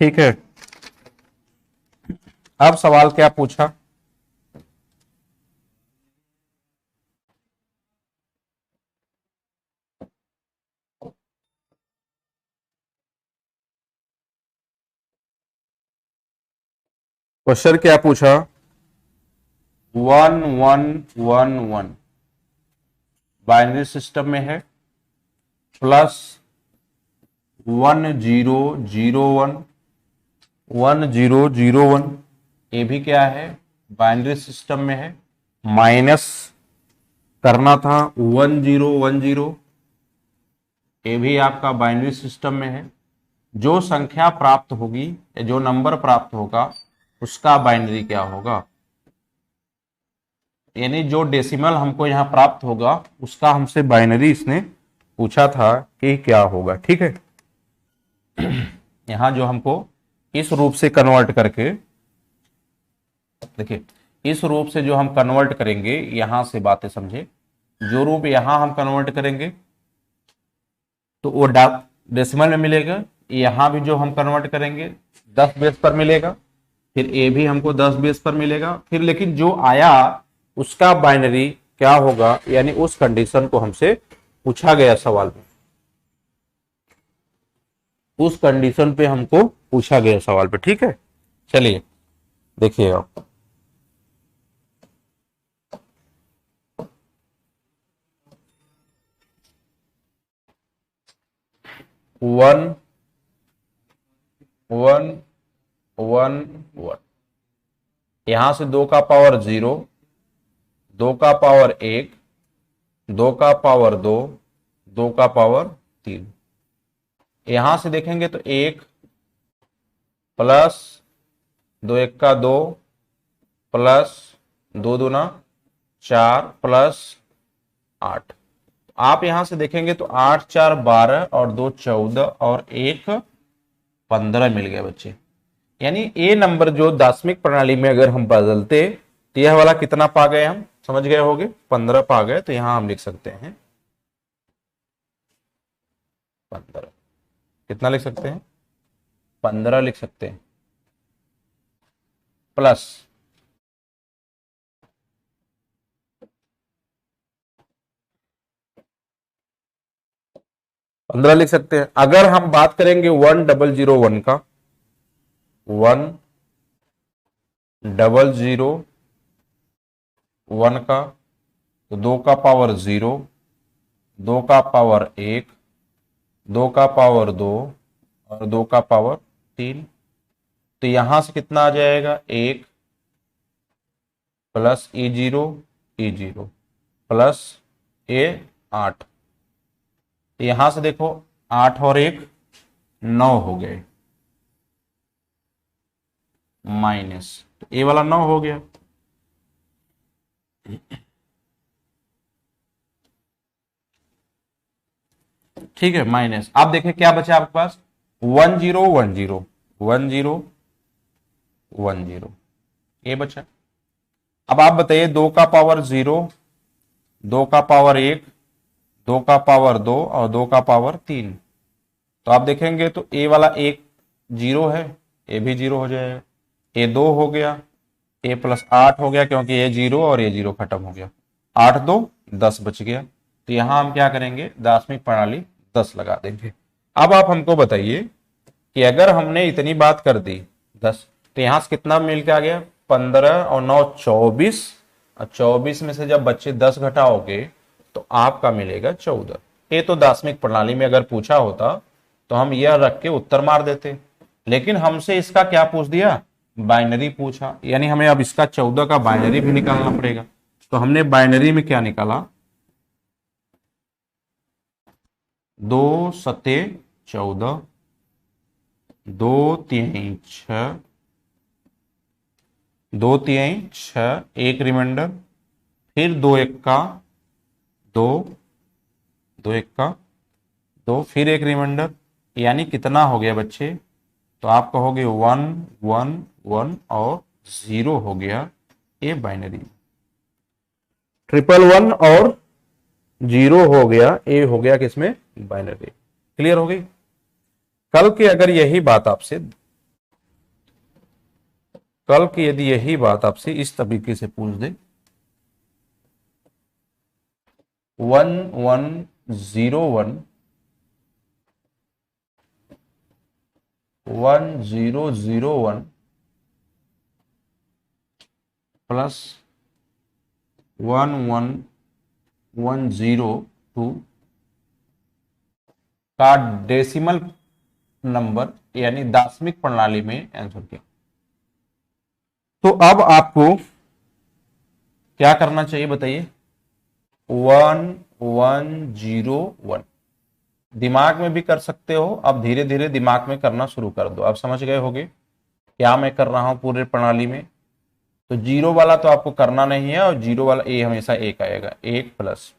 ठीक है, अब सवाल क्या पूछा, क्वेश्चन क्या पूछा, 1111 बाइनरी सिस्टम में है, प्लस 1001 1001, ये भी क्या है, बाइनरी सिस्टम में है, माइनस करना था 1010, ये भी आपका बाइनरी सिस्टम में है। जो संख्या प्राप्त होगी या जो नंबर प्राप्त होगा उसका बाइनरी क्या होगा, यानी जो डेसिमल हमको यहाँ प्राप्त होगा उसका हमसे बाइनरी इसने पूछा था कि क्या होगा। ठीक है, यहां जो हमको इस रूप से कन्वर्ट करके, देखिए इस रूप से जो हम कन्वर्ट करेंगे, यहां से बातें समझे, जो रूप यहां हम कन्वर्ट करेंगे तो वो डेसिमल में मिलेगा, यहां भी जो हम कन्वर्ट करेंगे 10 बेस पर मिलेगा, फिर ए भी हमको 10 बेस पर मिलेगा, फिर लेकिन जो आया उसका बाइनरी क्या होगा, यानी उस कंडीशन को हमसे पूछा गया सवाल में, उस कंडीशन पे हमको पूछा गया सवाल पे। ठीक है, चलिए देखिए आप, वन वन वन वन, यहां से 2 का पावर 0, 2 का पावर 1, 2 का पावर 2, 2 का पावर 3, यहां से देखेंगे तो 1 प्लस 2 1 का 2 प्लस 2 दूना 4 प्लस 8, आप यहां से देखेंगे तो 8 4 12 और 2 14 और 1 15 मिल गया बच्चे। यानी ए नंबर जो दार्शनिक प्रणाली में अगर हम बदलते तो यह वाला कितना पा गए, हम समझ गए होंगे, 15 पा गए, तो यहां हम लिख सकते हैं 15, कितना लिख सकते हैं, 15 लिख सकते हैं, प्लस 15 लिख सकते हैं। अगर हम बात करेंगे 1001 का, 1001 का, तो 2 का पावर 0, 2 का पावर 1, 2 का पावर 2 और 2 का पावर 3, तो यहां से कितना आ जाएगा, 1 प्लस E0 प्लस ए 8, तो यहां से देखो 8 और 1 9 हो गए, माइनस, तो ए वाला 9 हो गया। ठीक है, माइनस, आप देखें क्या बचा आपके पास, 1010 ये बचा। अब आप बताइए 2 का पावर 0, 2 का पावर 1, 2 का पावर 2 और 2 का पावर 3, तो आप देखेंगे तो ए वाला 1 0 है, ए भी 0 हो जाएगा, ए 2 हो गया, ए प्लस 8 हो गया, क्योंकि ये 0 और ये 0 खत्म हो गया, 8 2 10 बच गया, तो यहां हम क्या करेंगे, दार्शनिक प्रणाली 10 लगा देंगे। अब आप हमको बताइए कि अगर हमने इतनी बात कर दी 10, तो यहां से कितना मिल के आ गया, 15 और 9 24, और 24 में से जब बच्चे 10 घटाओगे तो आपका मिलेगा 14। ये तो दार्शनिक प्रणाली में अगर पूछा होता तो हम यह रख के उत्तर मार देते, लेकिन हमसे इसका क्या पूछ दिया, बाइनरी पूछा, यानी हमें अब इसका 14 का बाइनरी भी निकालना पड़ेगा। तो हमने बाइनरी में क्या निकाला, 2 सते 14, 2 3 6, 2 3 6, एक रिमाइंडर, फिर 2 1 का 2, 2 1 का 2, फिर एक रिमाइंडर, यानी कितना हो गया बच्चे तो आप कहोगे 1 1 1 और 0 हो गया ए बाइनरी। 111 और 0 हो गया ए, हो गया किसमें, बाइनरी। क्लियर हो गई। कल की अगर यही बात आपसे, कल की यदि यही बात आपसे इस तरीके से पूछ दे, 1101 1001 प्लस 11102 का डेसिमल नंबर यानी दशमिक प्रणाली में आंसर किया, तो अब आपको क्या करना चाहिए बताइए। 1101 दिमाग में भी कर सकते हो, अब धीरे धीरे दिमाग में करना शुरू कर दो। अब समझ गए होगे क्या मैं कर रहा हूं पूरे प्रणाली में। तो जीरो वाला तो आपको करना नहीं है, और जीरो वाला ए हमेशा एक आएगा। एक प्लस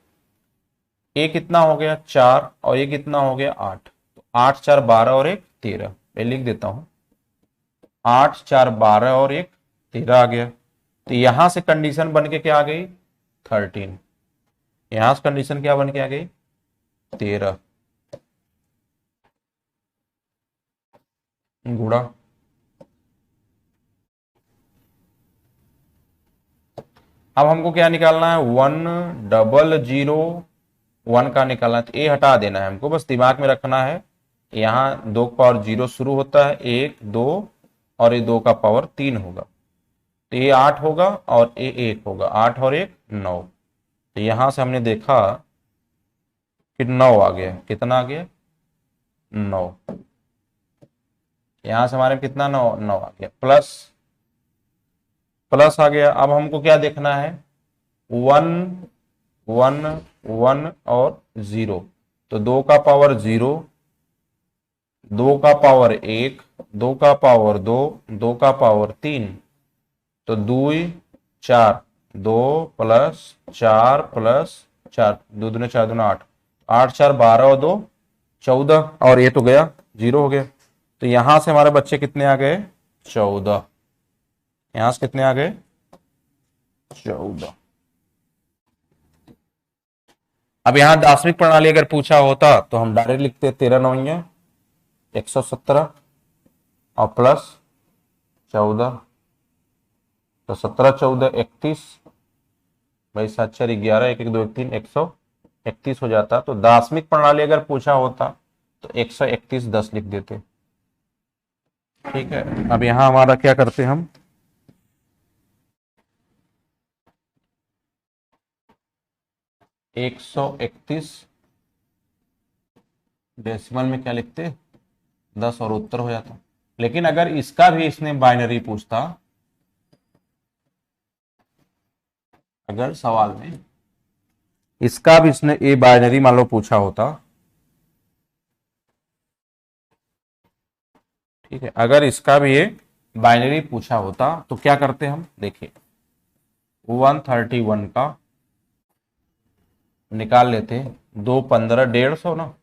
ए कितना हो गया 4, और ये कितना हो गया 8। तो 8 4 12 और 1 13। मैं लिख देता हूं 8 4 12 और 1 13 आ गया। तो यहां से कंडीशन बन के क्या आ गई 13। यहां से कंडीशन क्या बन के आ गई 13 गुणा। अब हमको क्या निकालना है 100 का निकालना है। तो ए हटा देना है हमको, बस दिमाग में रखना है यहाँ 2 का पावर 0 शुरू होता है, 1 2 और ये 2 का पावर 3 होगा। तो ये 8 होगा और ये 1 होगा, 8 और 1 9। तो यहां से हमने देखा कि 9 आ गया। कितना आ गया 9। यहां से हमारे कितना 9 9 आ गया, प्लस प्लस आ गया। अब हमको क्या देखना है 1 1 1 और 0। तो 2 का पावर 0, 2 का पावर 1, 2 का पावर 2, 2 का पावर 3। तो 2 4, 2 प्लस 4 प्लस 4, 2 दूने 4 दूना 8, 8 4 12 और 2 14, और ये तो गया 0 हो गया। तो यहां से हमारे बच्चे कितने आ गए 14। यहां से कितने आ गए 14। अब यहां दार्शनिक प्रणाली अगर पूछा होता तो हम डायरेक्ट लिखते 13 9 117 और प्लस 14। तो 17 14 31, भाई 7 4 11 1 1 2 1 3 131 हो जाता। तो दार्शनिक प्रणाली अगर पूछा होता तो 131 10 लिख देते। ठीक है। अब यहां हमारा क्या करते हम 131 डेसिमल में क्या लिखते 10 और उत्तर हो जाता। लेकिन अगर इसका भी इसने बाइनरी पूछता, अगर सवाल में इसका भी इसने ए बाइनरी मान लो पूछा होता, ठीक है, अगर इसका भी ये बाइनरी पूछा होता तो क्या करते हम देखिए 131 का निकाल लेते, 2 15 150 ना,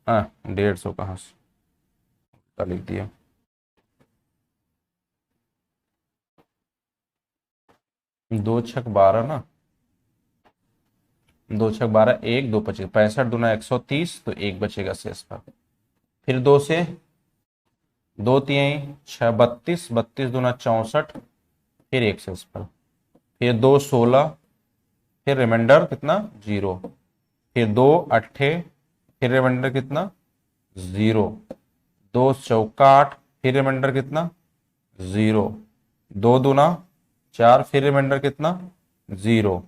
हाँ 150 कहां से लिख दिया। दो छक 12 ना, 2 छक 12, 1 2 25 65 दूना 130, तो 1 बचेगा शेष पर। फिर 2 से 2 3 6 32, 32 दूना 64, फिर 1 शेष पर। फिर 2 16, फिर रिमाइंडर कितना 0, फिर 2 8, फिर रिमाइंडर कितना 0, 2 चौका 8, फिर रिमाइंडर कितना 0, 2 दूना 4, फिर रिमाइंडर कितना 0,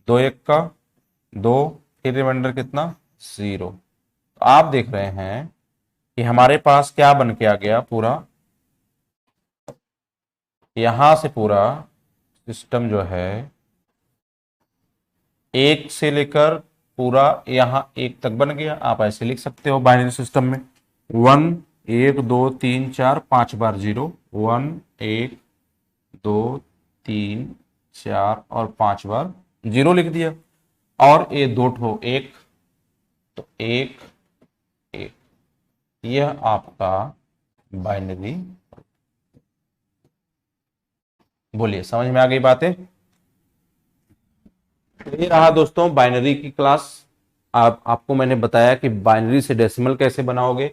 2 1 का 2, फिर रिमाइंडर कितना 0। तो आप देख रहे हैं कि हमारे पास क्या बन के आ गया पूरा, यहां से पूरा सिस्टम जो है 1 से लेकर पूरा यहां 1 तक बन गया। आप ऐसे लिख सकते हो बाइनरी सिस्टम में 1 1 2 3 4 5 बार 0, 1 1 2 3 4 और 5 बार 0 लिख दिया। और ये 2 ठो 1, तो 1 1, यह आपका बाइनरी, बोलिए समझ में आ गई बातें। तो ये रहा दोस्तों बाइनरी की क्लास। आपको मैंने बताया कि बाइनरी से डेसिमल कैसे बनाओगे,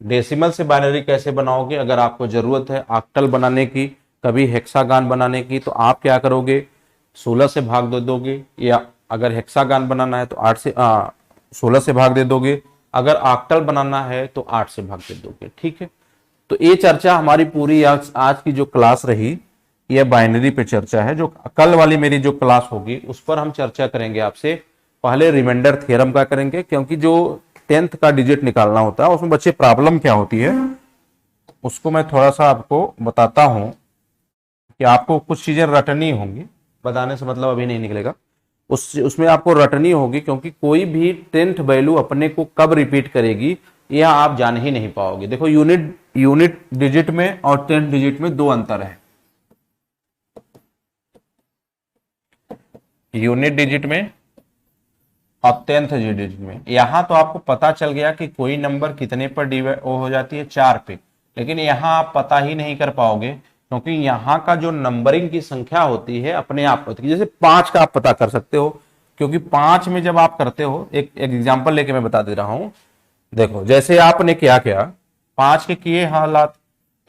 डेसिमल से बाइनरी कैसे बनाओगे। अगर आपको जरूरत है ऑक्टल बनाने की, कभी हेक्सागान बनाने की, तो आप क्या करोगे, 16 से भाग दे दोगे, या अगर हेक्सागान बनाना है तो 16 से भाग दे दोगे, अगर ऑक्टल बनाना है तो 8 से भाग दे दोगे। ठीक है, तो ये चर्चा हमारी पूरी आज की जो क्लास रही, यह बाइनरी पे चर्चा है। जो कल वाली मेरी जो क्लास होगी उस पर हम चर्चा करेंगे आपसे। पहले रिमाइंडर थ्योरम का करेंगे, क्योंकि जो 10th का डिजिट निकालना होता है उसमें बच्चे प्रॉब्लम क्या होती है उसको मैं थोड़ा सा आपको बताता हूं कि आपको कुछ चीजें रटनी होंगी। बताने से मतलब अभी नहीं निकलेगा, उसमें आपको रटनी होगी, क्योंकि कोई भी 10th वैल्यू अपने को कब रिपीट करेगी यह आप जान ही नहीं पाओगे। देखो यूनिट डिजिट में और 10th डिजिट में दो अंतर है। यूनिट डिजिट में और 10th डिजिट में, यहां तो आपको पता चल गया कि कोई नंबर कितने पर डिवाइड हो जाती है, 4 पे, लेकिन यहां आप पता ही नहीं कर पाओगे, क्योंकि यहां का जो नंबरिंग की संख्या होती है अपने आप होती है। जैसे 5 का आप पता कर सकते हो, क्योंकि 5 में जब आप करते हो, एक एग्जाम्पल लेके मैं बता दे रहा हूं। देखो जैसे आपने क्या किया, 5 के किए हालात,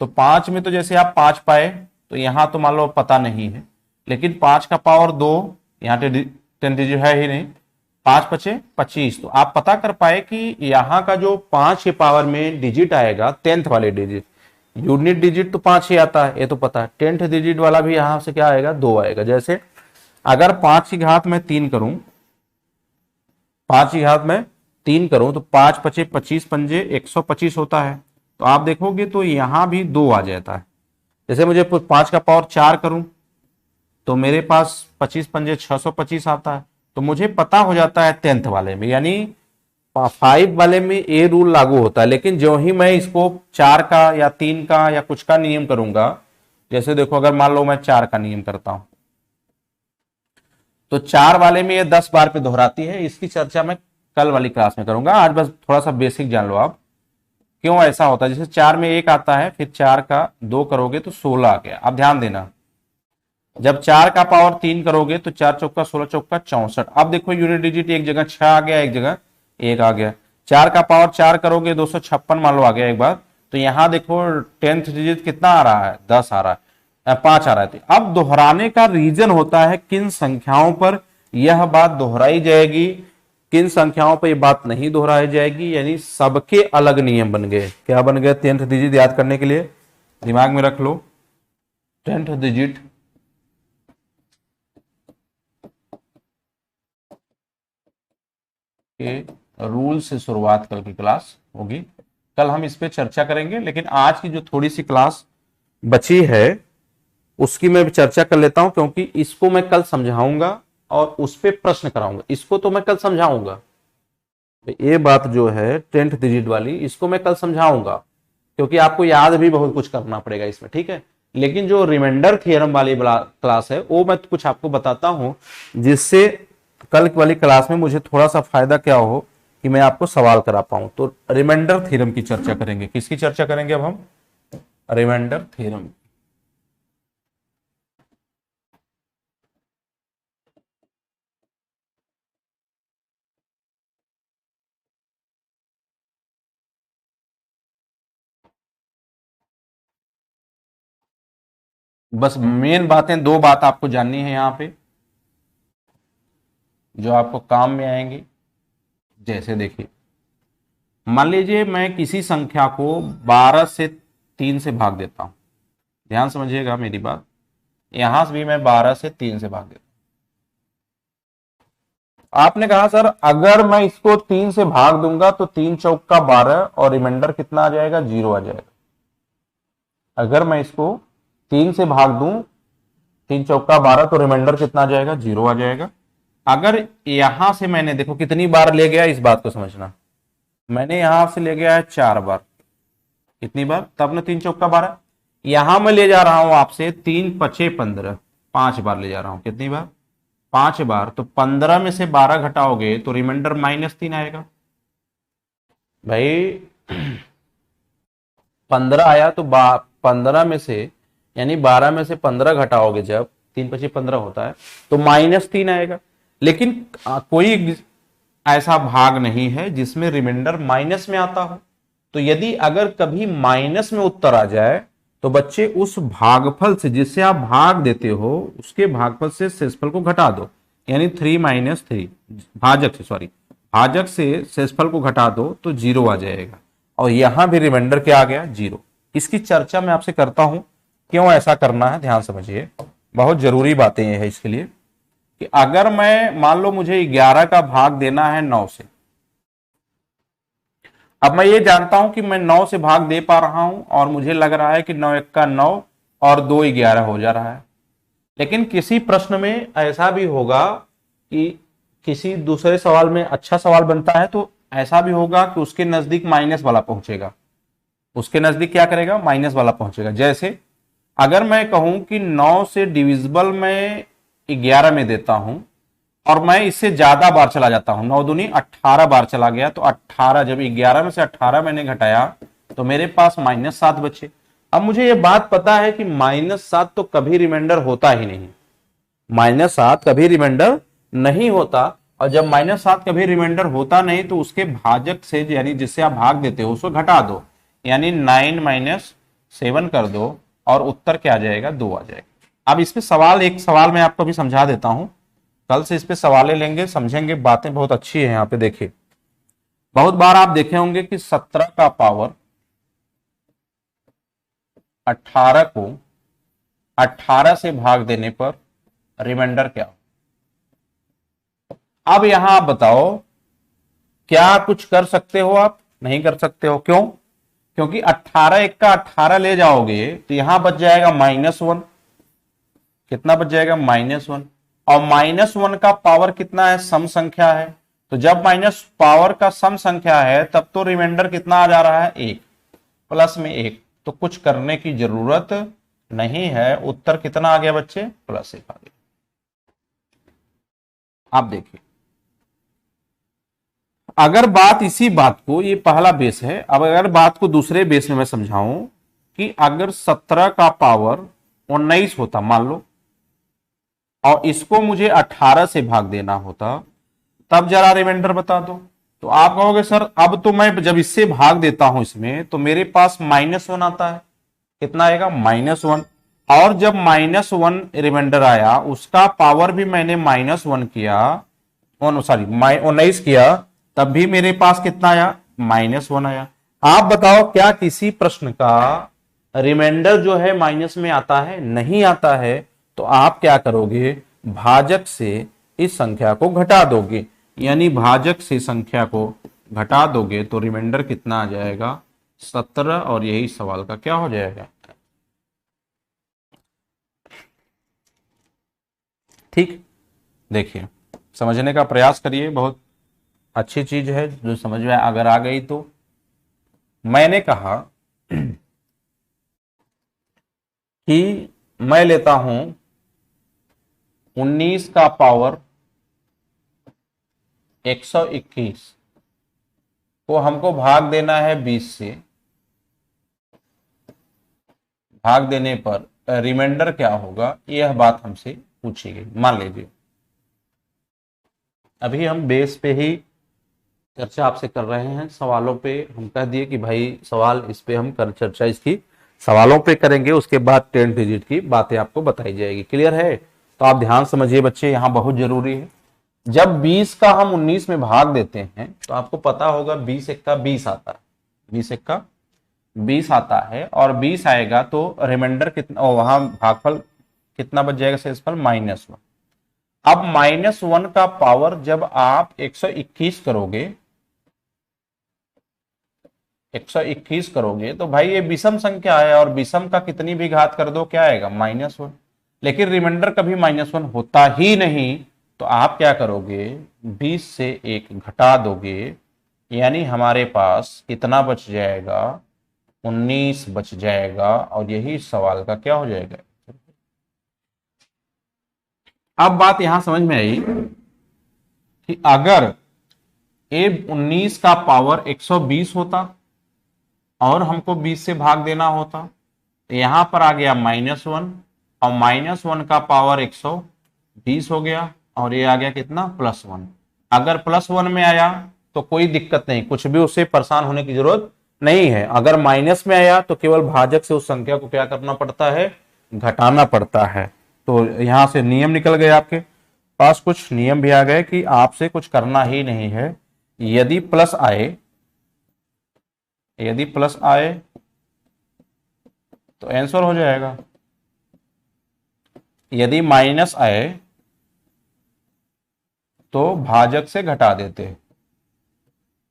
तो 5 में तो जैसे आप 5 पाए, तो यहां तो मान लो पता नहीं है, लेकिन 5 का पावर 2, यहाँ 10 डिजिट है ही नहीं, 5 पचे 25, तो आप पता कर पाए कि यहां का जो 5 के पावर में डिजिट आएगा 10th वाले डिजिट, यूनिट डिजिट तो 5 ही आता है, ये तो पता है। 10th डिजिट वाला भी यहां से क्या आएगा, 2 आएगा। जैसे अगर 5 की घात में 3 करूं, 5 की घात में 3 करूं, तो 5 पचे 25 पंजे 125 होता है। तो आप देखोगे तो यहां भी 2 आ जाता है। जैसे मुझे 5 का पावर 4 करूं, तो मेरे पास 25 पंजे 625 आता है। तो मुझे पता हो जाता है 10th वाले में, यानी 5 वाले में ए रूल लागू होता है। लेकिन जो ही मैं इसको 4 का या 3 का या कुछ का नियम करूंगा, जैसे देखो अगर मान लो मैं 4 का नियम करता हूं, तो 4 वाले में ये 10 बार पे दोहराती है। इसकी चर्चा मैं कल वाली क्लास में करूंगा, आज बस थोड़ा सा बेसिक जान लो आप क्यों ऐसा होता है। जैसे 4 में 1 आता है, फिर 4 का 2 करोगे तो 16 आ गया। अब ध्यान देना, जब 4 का पावर 3 करोगे तो 4 चौका 16 चौका 64। अब देखो यूनिट डिजिट एक जगह 6 आ गया, एक जगह 1 आ गया। 4 का पावर 4 करोगे 256 मान लो आ गया एक बार, तो यहां देखो 10th डिजिट कितना आ रहा है, 10 आ रहा है, 5 आ रहा है। अब दोहराने का रीजन होता है किन संख्याओं पर यह बात दोहराई जाएगी, किन संख्याओं पर यह बात नहीं दोहराई जाएगी, यानी सबके अलग नियम बन गए। क्या बन गए, 10th डिजिट याद करने के लिए दिमाग में रख लो, 10th डिजिट के रूल से शुरुआत कल की क्लास होगी। कल हम इस पे चर्चा करेंगे, लेकिन आज की जो थोड़ी सी क्लास बची है उसकी मैं चर्चा कर लेता हूं, क्योंकि इसको मैं कल समझाऊंगा और उस पे प्रश्न कराऊंगा। इसको तो मैं कल समझाऊंगा, ये बात जो है 10th डिजिट वाली, इसको मैं कल समझाऊंगा, क्योंकि आपको याद भी बहुत कुछ करना पड़ेगा इसमें। ठीक है, लेकिन जो रिमाइंडर थ्योरम वाली क्लास है वो मैं कुछ आपको बताता हूं, जिससे कल वाली क्लास में मुझे थोड़ा सा फायदा क्या हो कि मैं आपको सवाल करा पाऊं। तो रिमाइंडर थ्योरम की चर्चा करेंगे। किसकी चर्चा करेंगे अब हम, रिमाइंडर थ्योरम। बस मेन बातें, दो बात आपको जाननी है यहां पे जो आपको काम में आएंगी। जैसे देखिए, मान लीजिए मैं किसी संख्या को 12 से 3 से भाग देता हूं, ध्यान समझिएगा मेरी बात। यहां से भी मैं 12 से 3 से भाग देता हूं। आपने कहा सर अगर मैं इसको 3 से भाग दूंगा तो 3 चौका 12 और रिमाइंडर कितना आ जाएगा, 0 आ जाएगा। अगर मैं इसको 3 से भाग दूं, 3 चौका 12, तो रिमाइंडर कितना आ जाएगा, 0 आ जाएगा। अगर यहां से मैंने देखो कितनी बार ले गया, इस बात को समझना, मैंने यहां से ले गया है 4 बार। कितनी बार, तब ना 3 चौका 12। यहां मैं ले जा रहा हूं आपसे 3 पचे 15, 5 बार ले जा रहा हूं। कितनी बार, 5 बार। तो 15 में से 12 घटाओगे तो रिमाइंडर -3 आएगा। भाई 15 आया तो 15 में से यानी 12 में से 15 घटाओगे जब 3 × 5 = 15 होता है तो -3 आएगा। लेकिन कोई ऐसा भाग नहीं है जिसमें रिमाइंडर माइनस में आता हो। तो यदि अगर कभी माइनस में उत्तर आ जाए तो बच्चे उस भागफल से जिससे आप भाग देते हो उसके भागफल से शेषफल को घटा दो, यानी 3 - 3 भाजक से शेषफल को घटा दो तो 0 आ जाएगा। और यहां भी रिमाइंडर क्या आ गया? 0। इसकी चर्चा मैं आपसे करता हूं, क्यों ऐसा करना है ध्यान समझिए, बहुत जरूरी बातें ये है इसके लिए कि अगर मैं मान लो मुझे 11 का भाग देना है 9 से। अब मैं ये जानता हूं कि मैं 9 से भाग दे पा रहा हूं और मुझे लग रहा है कि 9 × 1 = 9 और 2 = 11 हो जा रहा है। लेकिन किसी प्रश्न में ऐसा भी होगा कि किसी दूसरे सवाल में अच्छा सवाल बनता है तो ऐसा भी होगा कि उसके नजदीक माइनस वाला पहुंचेगा, उसके नजदीक क्या करेगा? माइनस वाला पहुंचेगा। जैसे अगर मैं कहूं कि 9 से डिविजिबल में 11 में देता हूं और मैं इससे ज्यादा बार चला जाता हूं, 9 दूनी 18 बार चला गया, तो 18 जब 11 में से 18 मैंने घटाया तो मेरे पास -7 बचे। अब मुझे यह बात पता है कि -7 तो कभी रिमाइंडर होता ही नहीं, -7 कभी रिमाइंडर नहीं होता। और जब -7 कभी रिमाइंडर होता नहीं तो उसके भाजक से यानी जिससे आप भाग देते हो उसको घटा दो, यानी 9 - 7 कर दो और उत्तर क्या आ जाएगा? 2 आ जाएगा। अब इस पे सवाल, एक सवाल मैं आपको भी समझा देता हूं, कल से इस पे सवालें लेंगे, समझेंगे, बातें बहुत अच्छी है। यहां पे देखिए, बहुत बार आप देखे होंगे कि 17 का पावर 18 को 18 से भाग देने पर रिमाइंडर क्या? अब यहां आप बताओ, क्या कुछ कर सकते हो आप? नहीं कर सकते हो। क्यों? क्योंकि 18 1 का 18 ले जाओगे तो यहां बच जाएगा -1। कितना बच जाएगा? -1। और -1 का पावर कितना है? सम संख्या है। तो जब माइनस पावर का सम संख्या है तब तो रिमाइंडर कितना आ जा रहा है? 1, प्लस में 1। तो कुछ करने की जरूरत नहीं है। उत्तर कितना आ गया बच्चे? +1 आ गया। आप देखिए, अगर बात इसी बात को, ये पहला बेस है, अब अगर बात को दूसरे बेस में मैं समझाऊं कि अगर 17 का पावर 19 होता मान लो और इसको मुझे 18 से भाग देना होता, तब जरा रिमाइंडर बता दो। तो आप कहोगे सर अब तो मैं जब इससे भाग देता हूं इसमें तो मेरे पास -1 आता है। कितना आएगा? -1। और जब -1 रिमाइंडर आया उसका पावर भी मैंने -1 किया, 19 किया, तब भी मेरे पास कितना आया? -1 आया। आप बताओ क्या किसी प्रश्न का रिमाइंडर जो है माइनस में आता है? नहीं आता है। तो आप क्या करोगे? भाजक से इस संख्या को घटा दोगे, यानी भाजक से संख्या को घटा दोगे तो रिमाइंडर कितना आ जाएगा? 17। और यही सवाल का क्या हो जाएगा? ठीक, देखिए समझने का प्रयास करिए, बहुत अच्छी चीज है जो समझ में अगर आ गई तो। मैंने कहा कि मैं लेता हूं 19 का पावर 121 को हमको भाग देना है 20 से। भाग देने पर रिमाइंडर क्या होगा? यह बात हमसे पूछी गई। मान लीजिए अभी हम बेस पे ही चर्चा आपसे कर रहे हैं, सवालों पे हम कह दिए कि भाई सवाल इस पे हम कर चर्चा इसकी सवालों पे करेंगे, उसके बाद 10 डिजिट की बातें आपको बताई जाएगी। क्लियर है? तो आप ध्यान समझिए बच्चे, यहां बहुत जरूरी है। जब 20 का हम 19 में भाग देते हैं तो आपको पता होगा 20 1 का 20 आता है, 20 1 का 20 आता है और 20 आएगा तो रिमाइंडर कितना, वहां भागफल कितना बच जाएगा? शेषफल -1। अब -1 का पावर जब आप 121 करोगे, 121 करोगे तो भाई ये विषम संख्या है और विषम का कितनी भी घात कर दो क्या आएगा? -1। लेकिन रिमाइंडर कभी -1 होता ही नहीं। तो आप क्या करोगे? 20 से 1 घटा दोगे, यानी हमारे पास कितना बच जाएगा? 19 बच जाएगा। और यही सवाल का क्या हो जाएगा? अब बात यहां समझ में आई कि अगर 19 का पावर 120 होता और हमको 20 से भाग देना होता, तो यहां पर आ गया -1 और -1 का पावर 120 हो गया और ये आ गया कितना +1। अगर +1 में आया तो कोई दिक्कत नहीं, कुछ भी उससे परेशान होने की जरूरत नहीं है। अगर माइनस में आया तो केवल भाजक से उस संख्या को क्या करना पड़ता है, घटाना पड़ता है। तो यहां से नियम निकल गए, आपके पास कुछ नियम भी आ गए कि आपसे कुछ करना ही नहीं है। यदि प्लस आए, यदि प्लस आए तो आंसर हो जाएगा, यदि माइनस आए तो भाजक से घटा देते,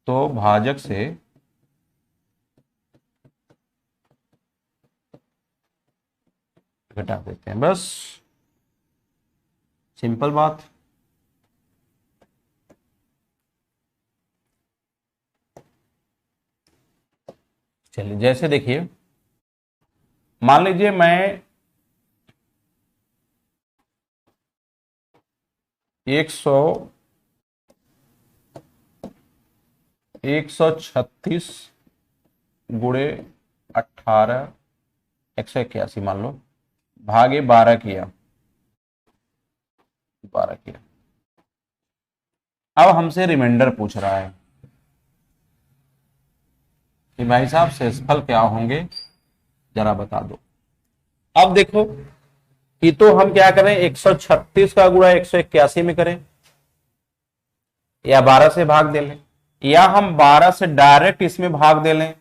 तो भाजक से घटा देते हैं, बस सिंपल बात। चलिए जैसे देखिए, मान लीजिए मैं 136 गुणे 18 181 मान लो भागे 12 किया, 12 किया। अब हमसे रिमाइंडर पूछ रहा है कि भाई साहब शेषफल क्या होंगे, जरा बता दो। अब देखो कि तो हम क्या करें, 136 का गुणा 181 में करें या 12 से भाग दे लें, या हम 12 से डायरेक्ट इसमें भाग दे लें,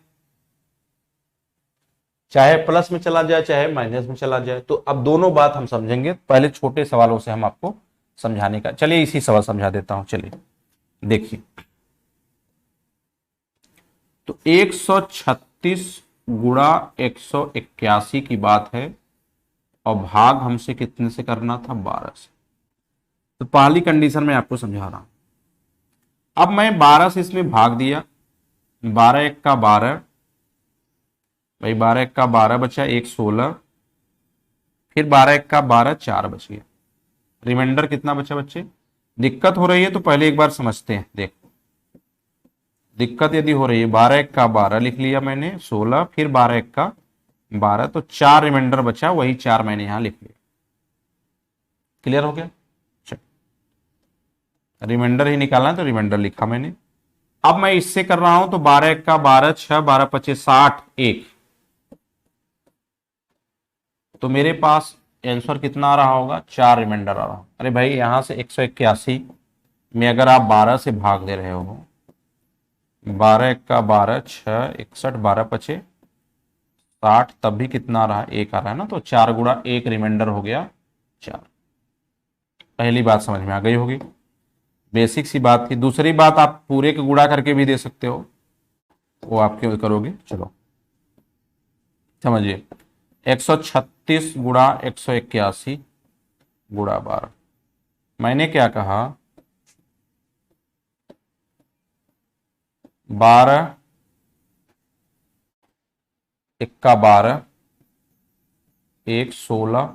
चाहे प्लस में चला जाए चाहे माइनस में चला जाए। तो अब दोनों बात हम समझेंगे, पहले छोटे सवालों से हम आपको समझाने का, चलिए इसी सवाल समझा देता हूं। चलिए देखिए, तो 136 गुणा 181 की बात है और भाग हमसे कितने से करना था, 12 से। तो पहली कंडीशन मैं आपको समझा रहा हूं। अब मैं 12 से इसमें भाग दिया, 12 एक का 12, भाई 12 एक का 12 बचा, 1 16, फिर 12 एक का 12, 4 बच गया। रिमाइंडर कितना बचा बच्चे? दिक्कत हो रही है तो पहले एक बार समझते हैं। देखो दिक्कत यदि हो रही है, 12 एक का 12 लिख लिया मैंने, 16, फिर 12 एक का 12, तो 4 रिमाइंडर बचा, वही 4 मैंने यहां लिख लिया। क्लियर हो गया? रिमाइंडर ही निकालना है तो रिमाइंडर लिखा मैंने। अब मैं इससे कर रहा हूं तो 12 एक का 12, 6, 12 25 60, 1, तो मेरे पास आंसर कितना आ रहा होगा, 4 रिमाइंडर आ रहा होगा। अरे भाई यहां से 181 में अगर आप 12 से भाग दे रहे हो, 12 एक का 12, 6, 61, 12 25 60, तब भी कितना आ रहा है, 1 आ रहा है ना, तो 4 गुणा 1 रिमाइंडर हो गया 4। पहली बात समझ में आ गई होगी, बेसिक सी बात थी। दूसरी बात, आप पूरे के गुणा करके भी दे सकते हो, वो आपके करोगे। चलो समझिए, 136 गुणा 181 गुणा 12, मैंने क्या कहा, 12 एक का 12, 1 16,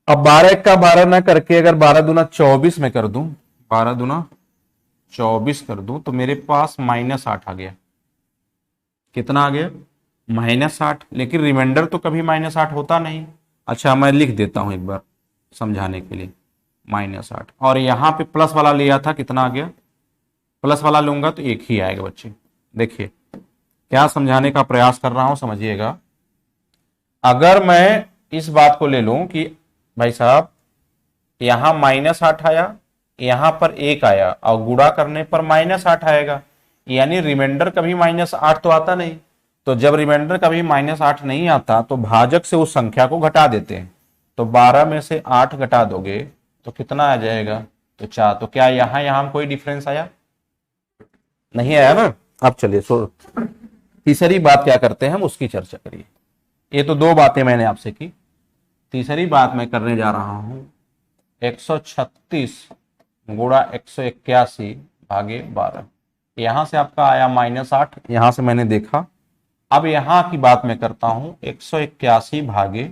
अब 12 एक का 12 ना करके अगर 12 दूना 24 में कर दूं, 12 दूना 24 कर दूं, तो मेरे पास -8 आ गया। कितना आ गया, -8। लेकिन रिमाइंडर तो कभी -8 होता नहीं। अच्छा मैं लिख देता हूं एक बार समझाने के लिए, -8, और यहां पे प्लस वाला लिया था, कितना आ गया, प्लस वाला लूंगा तो 1 ही आएगा बच्चे। देखिए क्या समझाने का प्रयास कर रहा हूं, समझिएगा। अगर मैं इस बात को ले लूं कि भाई साहब यहां -8 आया, यहां पर 1 आया और गुणा करने पर -8 आएगा, यानी रिमाइंडर कभी -8 तो आता नहीं। तो जब रिमाइंडर कभी -8 नहीं आता तो भाजक से उस संख्या को घटा देते हैं। तो 12 में से 8 घटा दोगे तो कितना आ जाएगा, तो 4। तो क्या यहां यहां कोई डिफरेंस आया, नहीं आया ना। अब चलिए तीसरी बात क्या करते हैं हम, उसकी चर्चा करिए। ये तो 2 बातें मैंने आपसे की, तीसरी बात मैं करने जा रहा हूं, 136 गुणा 181 भागे 12, यहां से आपका आया -8, यहां से मैंने देखा। अब यहां की बात मैं करता हूं, 181 भागे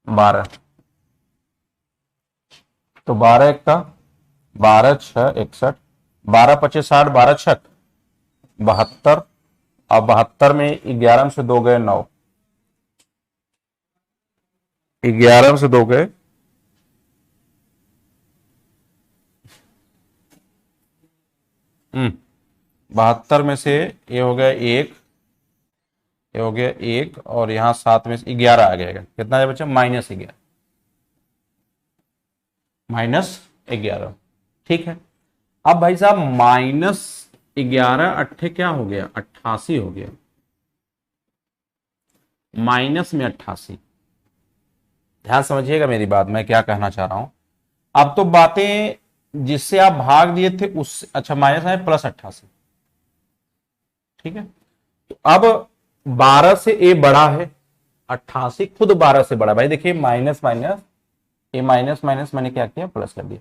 12, तो 12 एक का 12, 6 61, 12 25 60, 12 6 72, और 72 में 11 से 2 गए 9, 11 से 2 गए 72 में से ये हो गया 1, ये हो गया 1 और यहाँ 7 में से 11 आ जाएगा। कितना है बच्चा? -11, -11। ठीक है। अब भाई साहब -11 अट्ठे क्या हो गया? 88 हो गया। माइनस में 88। ध्यान समझिएगा मेरी बात, मैं क्या कहना चाह रहा हूं। अब तो बातें जिससे आप भाग दिए थे उस, अच्छा माइनस है +88। ठीक है। तो अब 12 से ए बड़ा है, 88 खुद 12 से बड़ा। भाई देखिए माइनस माइनस ए माइनस माइनस मैंने क्या किया? प्लस कर दिया।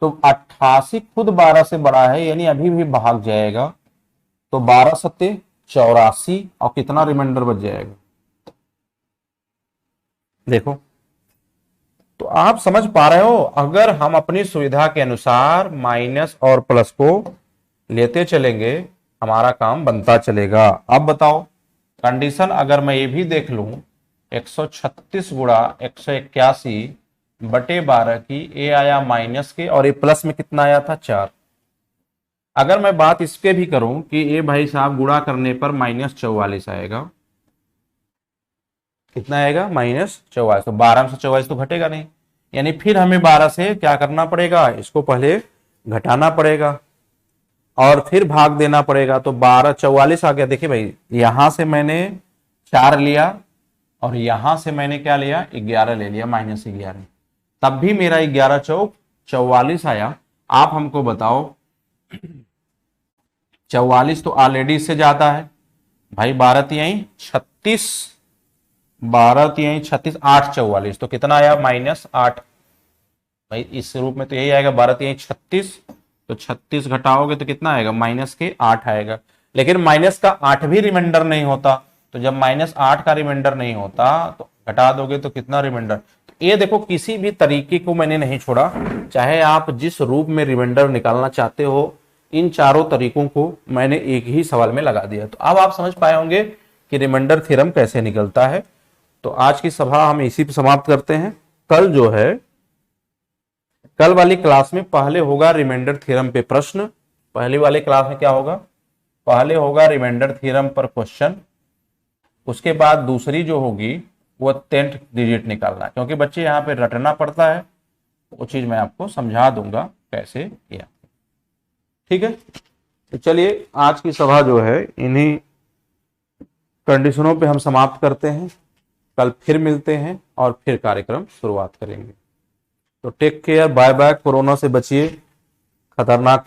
तो 88 खुद 12 से बड़ा है, यानी अभी भी भाग जाएगा। तो 12 सत्ते 84 और कितना रिमाइंडर बच जाएगा? देखो, तो आप समझ पा रहे हो, अगर हम अपनी सुविधा के अनुसार माइनस और प्लस को लेते चलेंगे हमारा काम बनता चलेगा। अब बताओ कंडीशन अगर मैं ये भी देख लूं, 136 गुणा 181 बटे 12 की, ए आया माइनस के और ए प्लस में कितना आया था? 4। अगर मैं बात इसके भी करूं कि ए भाई साहब गुणा करने पर -44 आएगा, कितना आएगा? -44। तो 12 में से 44 तो घटेगा नहीं, यानी फिर हमें 12 से क्या करना पड़ेगा? इसको पहले घटाना पड़ेगा और फिर भाग देना पड़ेगा। तो 12 44 आ गया। देखिए भाई यहां से मैंने 4 लिया और यहां से मैंने क्या लिया? 11 ले लिया, -11। तब भी मेरा 11 चौक 44 आया। आप हमको बताओ 44 तो ऑलरेडी इससे ज्यादा है भाई। 12 तिहाई 36, 12 तिहाई 36, 8 44 तो कितना आया? -8। भाई इस रूप में तो यही आएगा, 12 तिहाई 36, तो 36 घटाओगे तो कितना आएगा? -8 आएगा। लेकिन माइनस का 8 भी रिमाइंडर नहीं होता। तो जब -8 का रिमाइंडर नहीं होता तो घटा दोगे तो कितना रिमाइंडर? तो ये देखो किसी भी तरीके को मैंने नहीं छोड़ा, चाहे आप जिस रूप में रिमाइंडर निकालना चाहते हो, इन चारों तरीकों को मैंने एक ही सवाल में लगा दिया। तो अब आप समझ पाए होंगे कि रिमाइंडर थ्योरम कैसे निकलता है। तो आज की सभा हम इसी पे समाप्त करते हैं। कल जो है, कल वाली क्लास में पहले होगा रिमाइंडर थ्योरम पे प्रश्न। पहले वाले क्लास में क्या होगा? पहले होगा रिमाइंडर थ्योरम पर क्वेश्चन। उसके बाद दूसरी जो होगी वो 10th डिजिट निकालना, क्योंकि बच्चे यहाँ पे रटना पड़ता है। वो चीज मैं आपको समझा दूंगा कैसे किया। ठीक है। तो चलिए आज की सभा जो है इन्हीं कंडीशनों पे हम समाप्त करते हैं। कल फिर मिलते हैं और फिर कार्यक्रम शुरुआत करेंगे। तो take care, bye bye. Corona से बचिए, खतरनाक